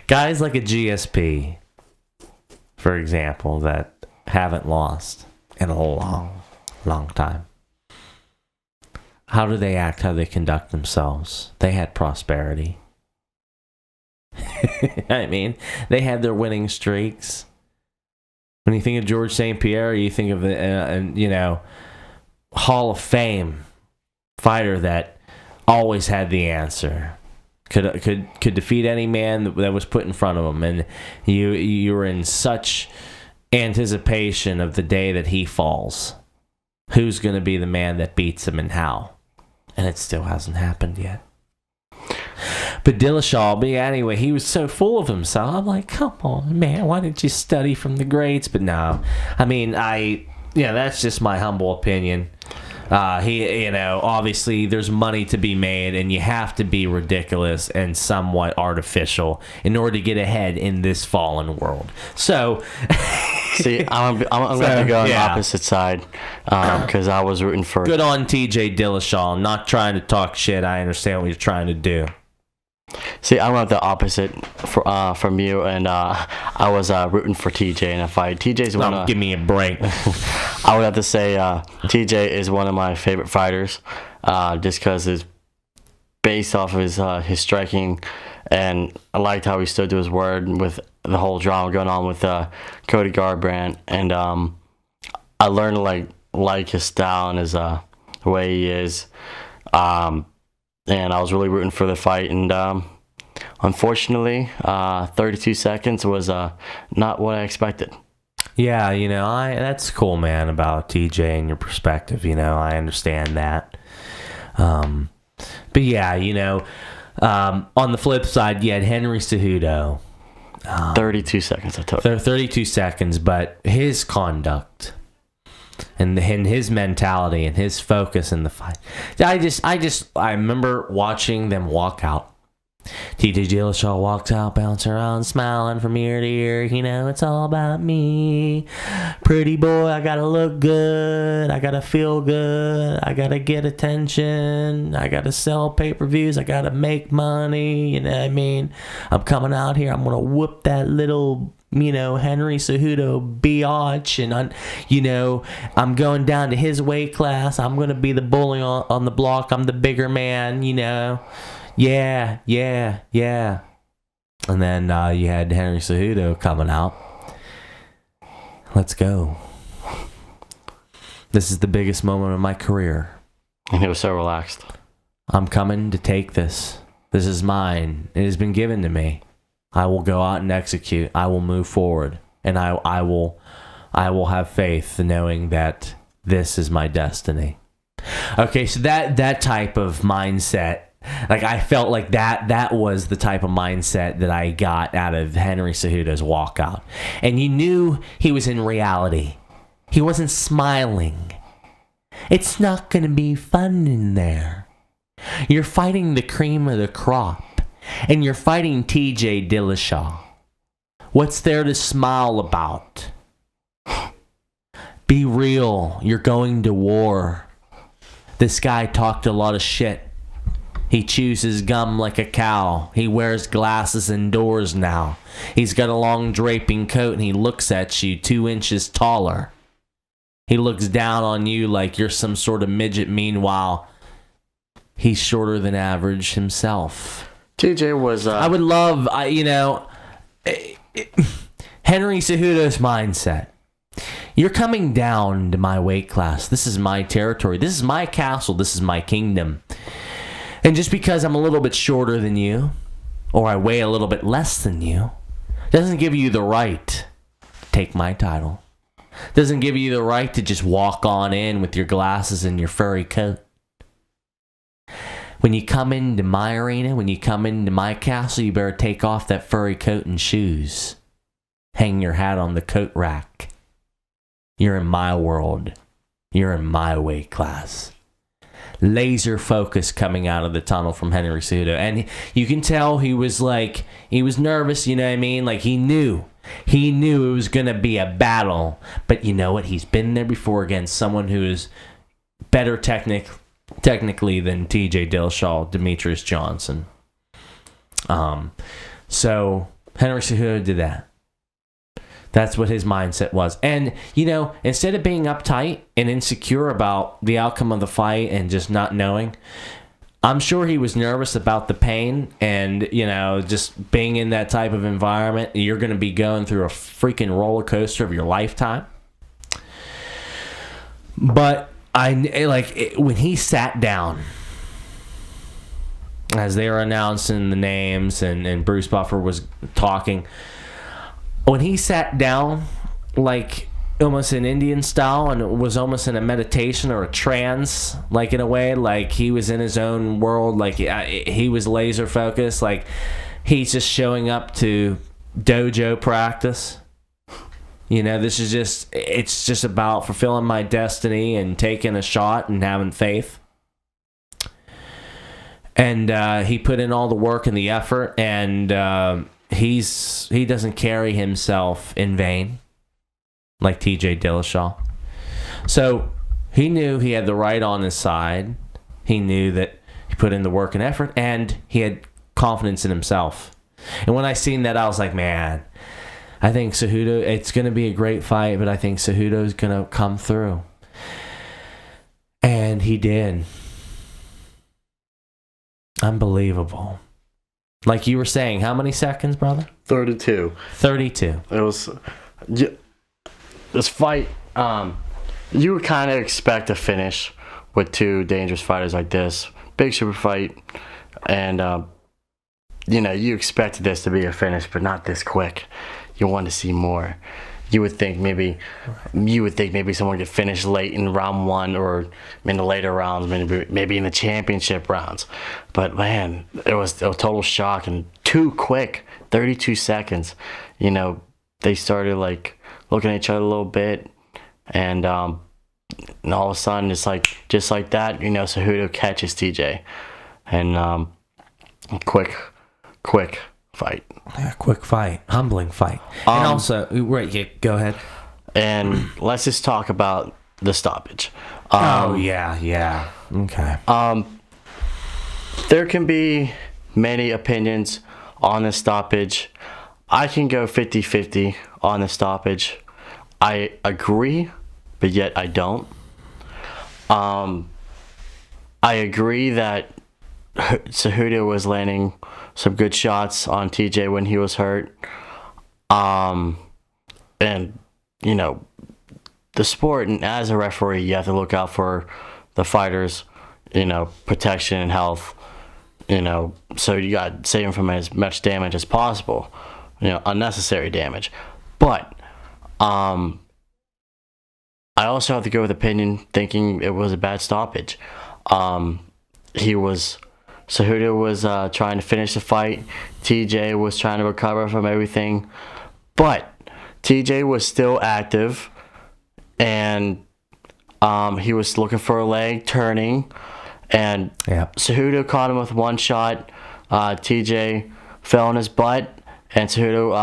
Speaker 1: guys like a GSP, for example, that haven't lost in a long time. How do they act? How do they conduct themselves? They had prosperity. I mean, they had their winning streaks. When you think of George St. Pierre, you think of the Hall of Fame fighter that always had the answer. Could defeat any man that was put in front of him, and you were in such anticipation of the day that he falls. Who's going to be the man that beats him and how? And it still hasn't happened yet. But Dillashaw, anyway, he was so full of himself. I'm like, come on, man, why didn't you study from the greats? But no, I mean, that's just my humble opinion. Obviously there's money to be made, and you have to be ridiculous and somewhat artificial in order to get ahead in this fallen world. So,
Speaker 2: see, I'm going to go on the opposite side, because I was rooting for.
Speaker 1: Good on TJ Dillashaw. I'm not trying to talk shit. I understand what you're trying to do.
Speaker 2: See, I went the opposite from you, and I was rooting for TJ in a fight. TJ's one of...
Speaker 1: Give me a break.
Speaker 2: I would have to say TJ is one of my favorite fighters, just because it's based off of his striking, and I liked how he stood to his word with the whole drama going on with Cody Garbrandt, and I learned to like his style and his the way he is. And I was really rooting for the fight, and unfortunately, 32 seconds was not what I expected.
Speaker 1: Yeah, that's cool, man, about TJ and your perspective. I understand that. But yeah, on the flip side, you had Henry Cejudo.
Speaker 2: 32 seconds, I took.
Speaker 1: 32 seconds, but his conduct and his mentality and his focus in the fight. I remember watching them walk out. TJ Dillashaw walks out, bouncing around, smiling from ear to ear. It's all about me. Pretty boy, I gotta look good. I gotta feel good. I gotta get attention. I gotta sell pay-per-views. I gotta make money. You know what I mean? I'm coming out here. I'm gonna whoop that little... Henry Cejudo biatch, and I'm going down to his weight class. I'm gonna be the bully on the block. I'm the bigger man, Yeah. And then you had Henry Cejudo coming out. Let's go. This is the biggest moment of my career.
Speaker 2: And he was so relaxed.
Speaker 1: I'm coming to take this. This is mine. It has been given to me. I will go out and execute. I will move forward, and I will have faith knowing that this is my destiny. Okay, so that type of mindset, I felt like that was the type of mindset that I got out of Henry Cejudo's walkout. And you knew he was in reality. He wasn't smiling. It's not going to be fun in there. You're fighting the cream of the crop. And you're fighting TJ Dillashaw. What's there to smile about? Be real. You're going to war. This guy talked a lot of shit. He chews his gum like a cow. He wears glasses indoors now. He's got a long draping coat and he looks at you 2 inches taller. He looks down on you like you're some sort of midget. Meanwhile, he's shorter than average himself.
Speaker 2: TJ was...
Speaker 1: I would love, Henry Cejudo's mindset. You're coming down to my weight class. This is my territory. This is my castle. This is my kingdom. And just because I'm a little bit shorter than you, or I weigh a little bit less than you, doesn't give you the right to take my title. Doesn't give you the right to just walk on in with your glasses and your furry coat. When you come into my arena, when you come into my castle, you better take off that furry coat and shoes. Hang your hat on the coat rack. You're in my world. You're in my weight class. Laser focus coming out of the tunnel from Henry Cejudo. And you can tell he was nervous, you know what I mean? Like he knew it was going to be a battle. But you know what? He's been there before against someone who is better technically than TJ Dillashaw, Demetrius Johnson. So Henry Cejudo did that. That's what his mindset was. And, instead of being uptight and insecure about the outcome of the fight and just not knowing, I'm sure he was nervous about the pain and, just being in that type of environment. You're going to be going through a freaking roller coaster of your lifetime. But when he sat down, as they were announcing the names and Bruce Buffer was talking, when he sat down, like almost in Indian style, and it was almost in a meditation or a trance, like in a way, like he was in his own world, like he was laser focused, like he's just showing up to dojo practice. It's just about fulfilling my destiny and taking a shot and having faith. And he put in all the work and the effort, and he doesn't carry himself in vain like TJ Dillashaw. So he knew he had the right on his side. He knew that he put in the work and effort, and he had confidence in himself. And when I seen that, I was like, man, I think Cejudo, it's going to be a great fight, but I think Cejudo's going to come through. And he did. Unbelievable. Like you were saying, how many seconds, brother?
Speaker 2: 32.
Speaker 1: 32.
Speaker 2: It was... This fight, you would kind of expect a finish with two dangerous fighters like this. Big super fight. And, you expected this to be a finish, but not this quick. You want to see more. You would think maybe someone could finish late in round one or in the later rounds, maybe in the championship rounds. But man, it was a total shock and too quick. 32 seconds. They started like looking at each other a little bit, and all of a sudden it's like just like that. Cejudo catches TJ, and quick fight.
Speaker 1: Yeah, quick fight, humbling fight. And also, right, yeah, go ahead.
Speaker 2: And let's just talk about the stoppage.
Speaker 1: Yeah. Okay.
Speaker 2: There can be many opinions on the stoppage. I can go 50-50 on the stoppage. I agree, but yet I don't. I agree that Cejudo was landing some good shots on TJ when he was hurt. And, the sport, and as a referee, you have to look out for the fighters, protection and health, so you got to save him from as much damage as possible, unnecessary damage. But I also have to go with opinion, thinking it was a bad stoppage. Cejudo was trying to finish the fight. TJ was trying to recover from everything. But TJ was still active, and he was looking for a leg, turning, and Cejudo caught him with one shot. TJ fell on his butt, and Cejudo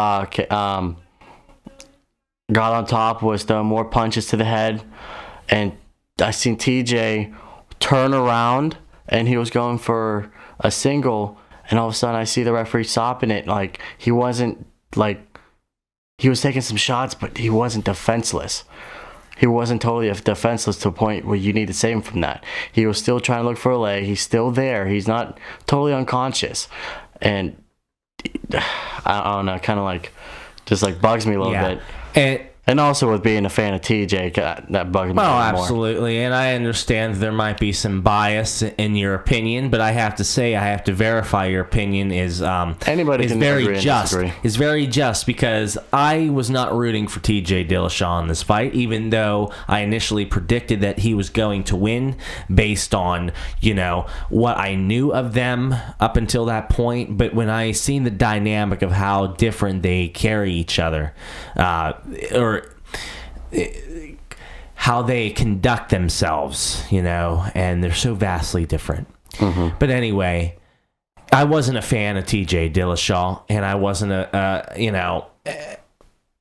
Speaker 2: got on top, was throwing more punches to the head, and I seen TJ turn around, and he was going for a single, and all of a sudden I see the referee stopping it. Like, he wasn't, like, he was taking some shots, but he wasn't defenseless. He wasn't totally defenseless to a point where you need to save him from that. He was still trying to look for a leg. He's still there. He's not totally unconscious. And I don't know, kind of like, just like bugs me a little bit. And also with being a fan of TJ, that bugs me a little more.
Speaker 1: Absolutely. And I understand there might be some bias in your opinion, but I have to say, I have to verify your opinion is
Speaker 2: anybody
Speaker 1: is
Speaker 2: can
Speaker 1: very
Speaker 2: agree and
Speaker 1: just.
Speaker 2: disagree.
Speaker 1: It's very just because I was not rooting for TJ Dillashaw in this fight, even though I initially predicted that he was going to win based on, you know, what I knew of them up until that point. But when I seen the dynamic of how different they carry each other, or how they conduct themselves, you know, and they're so vastly different. Mm-hmm. But anyway, I wasn't a fan of TJ Dillashaw, and I wasn't you know,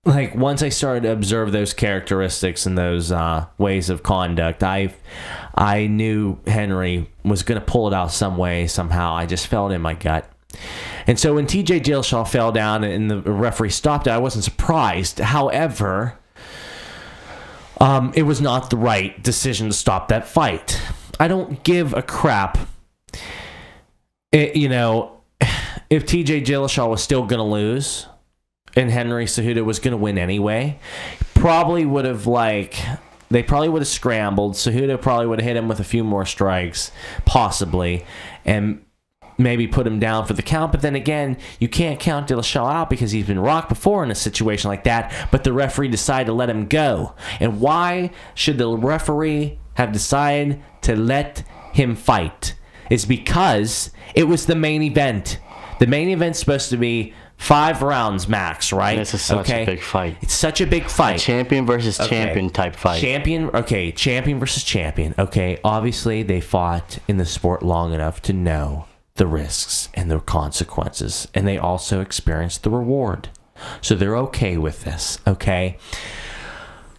Speaker 1: like, once I started to observe those characteristics and those ways of conduct, I knew Henry was going to pull it out some way, somehow. I just felt it in my gut. And so when TJ Dillashaw fell down and the referee stopped it, I wasn't surprised. However, it was not the right decision to stop that fight. I don't give a crap. You know, if TJ Dillashaw was still going to lose and Henry Cejudo was going to win anyway, they probably would have scrambled. Cejudo probably would have hit him with a few more strikes, possibly, and maybe put him down for the count. But then again, you can't count Dillashaw out because he's been rocked before in a situation like that, but the referee decided to let him go. And why should the referee have decided to let him fight? It's because it was the main event. The main event's supposed to be 5 rounds max, right?
Speaker 2: This is such a big fight.
Speaker 1: It's such a big fight.
Speaker 2: A champion versus champion type fight.
Speaker 1: Champion versus champion. Okay, obviously they fought in the sport long enough to know the risks and the consequences, and they also experienced the reward, so they're okay with this. Okay,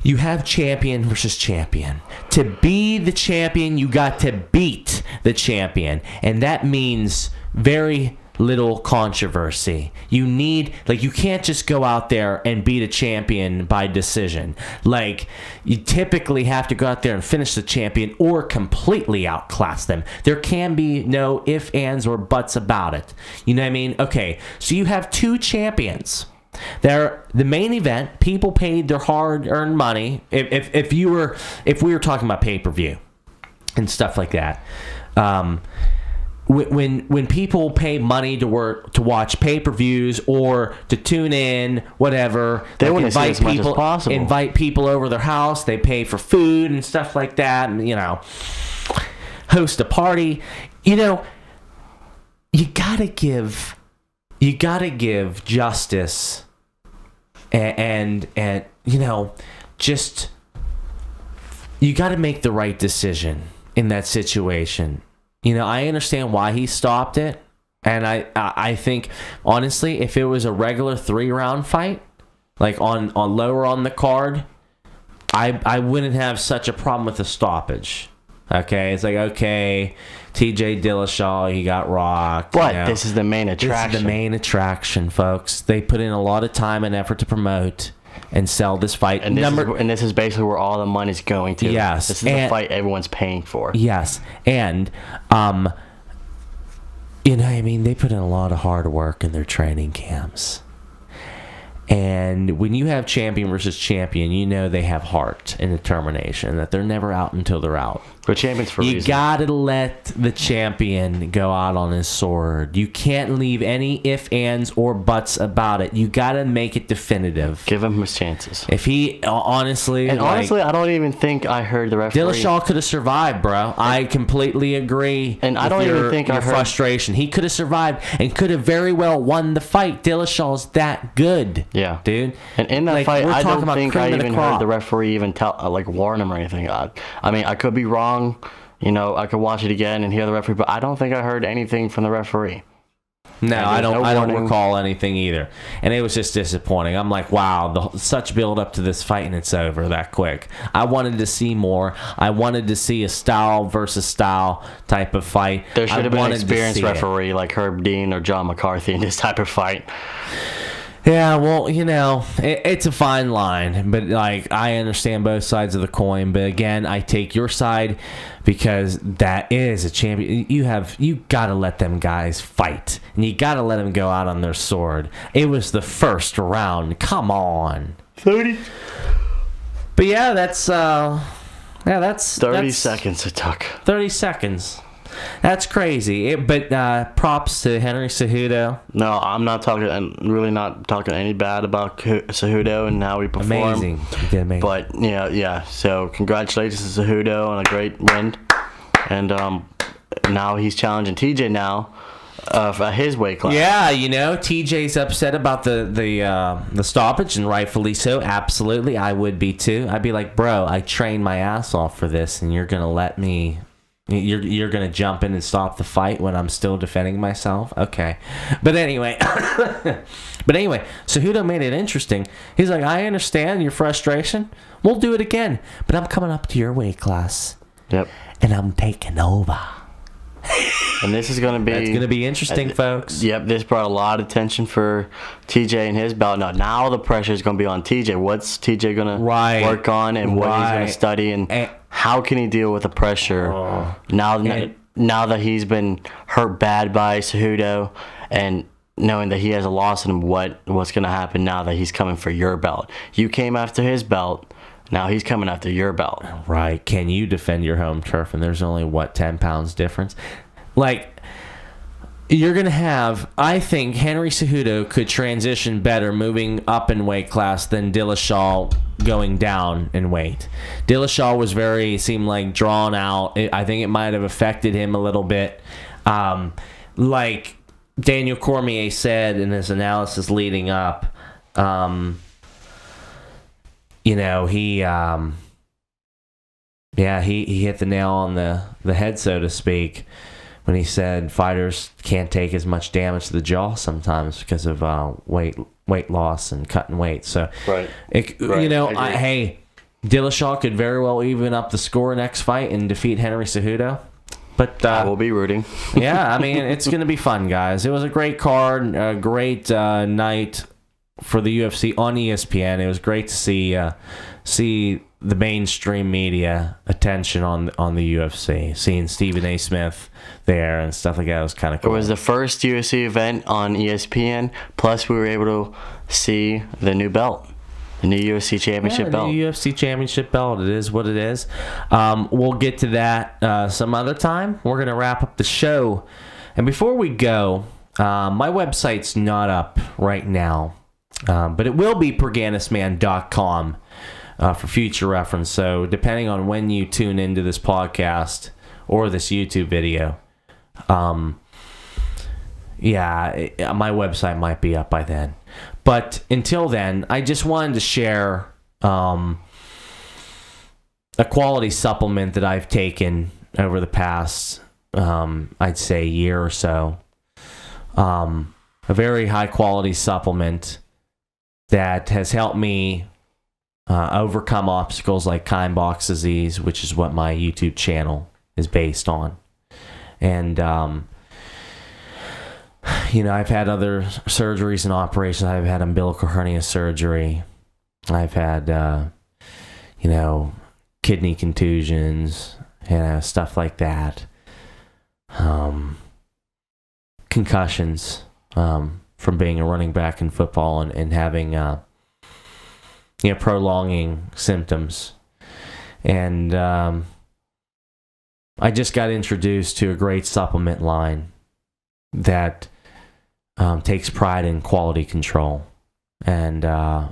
Speaker 1: you have champion versus champion. To be the champion, you got to beat the champion, and that means very little controversy. You can't just go out there and beat a champion by decision. Like, you typically have to go out there and finish the champion or completely outclass them. There can be no ifs, ands, or buts about it. You know what I mean? Okay, so you have 2 champions. They're the main event. People paid their hard-earned money. If we were talking about pay-per-view and stuff like that, when people pay money to watch pay-per-views or to tune in, whatever,
Speaker 2: they want to see as much as possible.
Speaker 1: Invite people over their house. They pay for food and stuff like that, and, you know, host a party. You know, you gotta give justice and you know, just, you got to make the right decision in that situation. You know, I understand why he stopped it, and I think, honestly, if it was a regular 3-round fight, like on lower on the card, I wouldn't have such a problem with the stoppage. Okay, it's like, okay, TJ Dillashaw, he got rocked.
Speaker 2: But you know, this is the main attraction.
Speaker 1: This is the main attraction, folks. They put in a lot of time and effort to promote and sell this fight.
Speaker 2: And this is basically where all the money's going to.
Speaker 1: Yes.
Speaker 2: This is the fight everyone's paying for.
Speaker 1: Yes. And, you know, I mean, they put in a lot of hard work in their training camps. And when you have champion versus champion, you know they have heart and determination, that they're never out until they're out.
Speaker 2: We're champions for a reason.
Speaker 1: You gotta let the champion go out on his sword. You can't leave any ifs, ands, or buts about it. You gotta make it definitive.
Speaker 2: Give him his chances.
Speaker 1: If he, honestly...
Speaker 2: And honestly, I don't even think I heard the referee...
Speaker 1: Dillashaw could have survived, bro. I completely agree.
Speaker 2: And I don't even think I heard...
Speaker 1: frustration. He could have survived and could have very well won the fight. Dillashaw's that good.
Speaker 2: Yeah.
Speaker 1: Dude.
Speaker 2: And in that fight, I don't think I even heard the referee even warn him or anything. I mean, I could be wrong. You know, I could watch it again and hear the referee, but I don't think I heard anything from the referee.
Speaker 1: No, I don't
Speaker 2: warning.
Speaker 1: recall anything either. And it was just disappointing. I'm like, wow, such build up to this fight and it's over that quick. I wanted to see more. I wanted to see a style versus style type of fight.
Speaker 2: There should have been an experienced referee like Herb Dean or John McCarthy in this type of fight.
Speaker 1: Yeah, well, it's a fine line, but like I understand both sides of the coin. But again, I take your side because that is a champion. You got to let them guys fight, and you got to let them go out on their sword. It was the first round. Come on,
Speaker 2: 30.
Speaker 1: But yeah, that's
Speaker 2: 30 seconds it took.
Speaker 1: 30 seconds. That's crazy. But props to Henry Cejudo.
Speaker 2: No, I'm not talking. I'm really not talking any bad about Cejudo and how he performed.
Speaker 1: Amazing. He did amazing.
Speaker 2: But yeah. So congratulations to Cejudo on a great win, and now he's challenging TJ now for his weight class.
Speaker 1: Yeah, TJ's upset about the stoppage, and rightfully so. Absolutely, I would be too. I'd be like, bro, I trained my ass off for this, and you're gonna let me. You're gonna jump in and stop the fight when I'm still defending myself? Okay, but anyway, Cejudo made it interesting. He's like, I understand your frustration. We'll do it again, but I'm coming up to your weight class.
Speaker 2: Yep.
Speaker 1: And I'm taking over.
Speaker 2: And this is gonna be
Speaker 1: That's gonna be interesting, folks.
Speaker 2: Yep. This brought a lot of attention for TJ and his belt. Now the pressure is gonna be on TJ. What's TJ gonna work on, and what he's gonna study, and how can he deal with the pressure now that he's been hurt bad by Cejudo, and knowing that he has a loss in him? What's going to happen now that he's coming for your belt? You came after his belt. Now he's coming after your belt.
Speaker 1: Right. Can you defend your home turf? And there's only, 10 pounds difference? Like, you're going to have, I think Henry Cejudo could transition better moving up in weight class than Dillashaw going down in weight. Dillashaw seemed like drawn out. I think it might have affected him a little bit. Like Daniel Cormier said in his analysis leading up, he hit the nail on the head, so to speak, when he said fighters can't take as much damage to the jaw sometimes because of weight loss and cutting weight. So,
Speaker 2: right.
Speaker 1: Hey, Dillashaw could very well even up the score next fight and defeat Henry Cejudo. But
Speaker 2: I will be rooting.
Speaker 1: Yeah, I mean, it's going to be fun, guys. It was a great card, a great night for the UFC on ESPN. It was great to see the mainstream media attention on the UFC. Seeing Stephen A. Smith there and stuff like that was kind of cool.
Speaker 2: It was the first UFC event on ESPN. Plus, we were able to see the new belt, the new UFC Championship belt.
Speaker 1: The new UFC Championship belt. It is what it is. We'll get to that some other time. We're going to wrap up the show. And before we go, my website's not up right now, but it will be perganisman.com. For future reference. So depending on when you tune into this podcast or this YouTube video, my website might be up by then. But until then, I just wanted to share a quality supplement that I've taken over the past, I'd say, year or so. A very high quality supplement that has helped me overcome obstacles like Kienbach's disease, which is what my YouTube channel is based on. And, I've had other surgeries and operations. I've had umbilical hernia surgery. I've had, kidney contusions, stuff like that. Concussions from being a running back in football and having... prolonging symptoms. And I just got introduced to a great supplement line that takes pride in quality control. And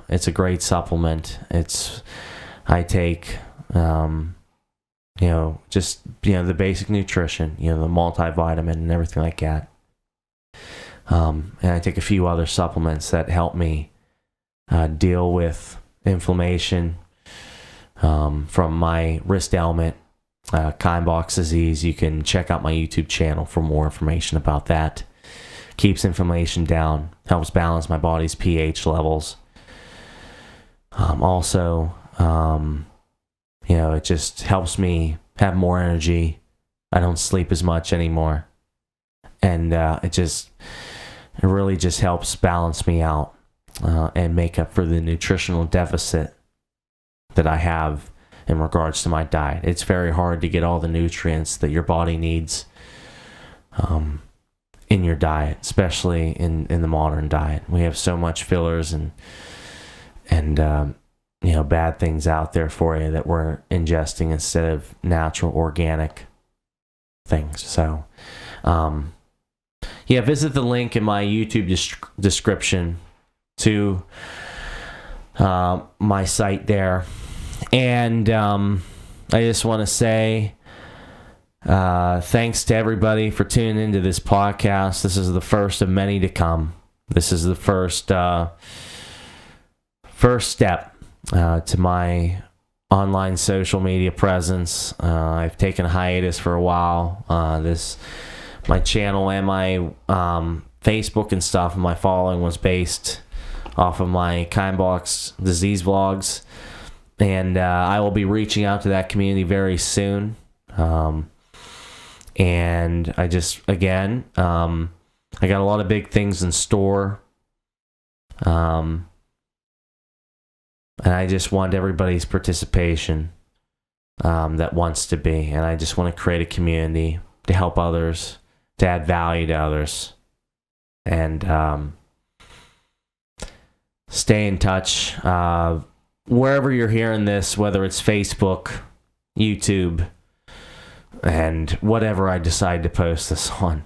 Speaker 1: it's a great supplement. I take, the basic nutrition, the multivitamin and everything like that. And I take a few other supplements that help me deal with inflammation from my wrist ailment, Kienbach's disease. You can check out my YouTube channel for more information about that. keeps inflammation down, helps balance my body's pH levels. Also, it just helps me have more energy. I don't sleep as much anymore. And it really just helps balance me out and make up for the nutritional deficit that I have in regards to my diet. It's very hard to get all the nutrients that your body needs in your diet, especially in the modern diet. We have so much fillers and bad things out there for you that we're ingesting instead of natural, organic things. So, visit the link in my YouTube description to my site there. And I just want to say thanks to everybody for tuning into this podcast. This is the first of many to come. This is the first step to my online social media presence. I've taken a hiatus for a while. My channel and my Facebook and stuff, and my following was based off of my Kindbox disease vlogs. And I will be reaching out to that community very soon. And I just, again, I got a lot of big things in store. And I just want everybody's participation that wants to be. And I just want to create a community to help others, to add value to others. And stay in touch. Wherever you're hearing this, whether it's Facebook, YouTube, and whatever I decide to post this on,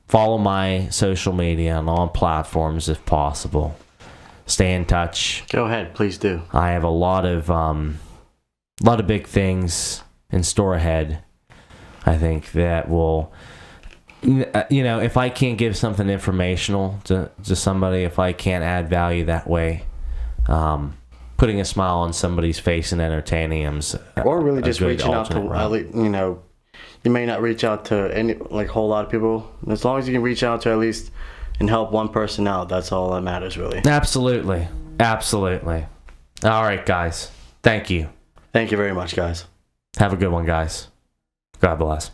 Speaker 1: follow my social media on all platforms if possible. Stay in touch.
Speaker 2: Go ahead, please do.
Speaker 1: I have a lot of big things in store ahead. I think that will, if I can't give something informational to somebody, if I can't add value that way, putting a smile on somebody's face and entertaining them,
Speaker 2: or really just reaching out to, you may not reach out to any whole lot of people. As long as you can reach out to at least and help one person out, that's all that matters, really.
Speaker 1: Absolutely. All right, guys. Thank you.
Speaker 2: Thank you very much, guys.
Speaker 1: Have a good one, guys. God bless.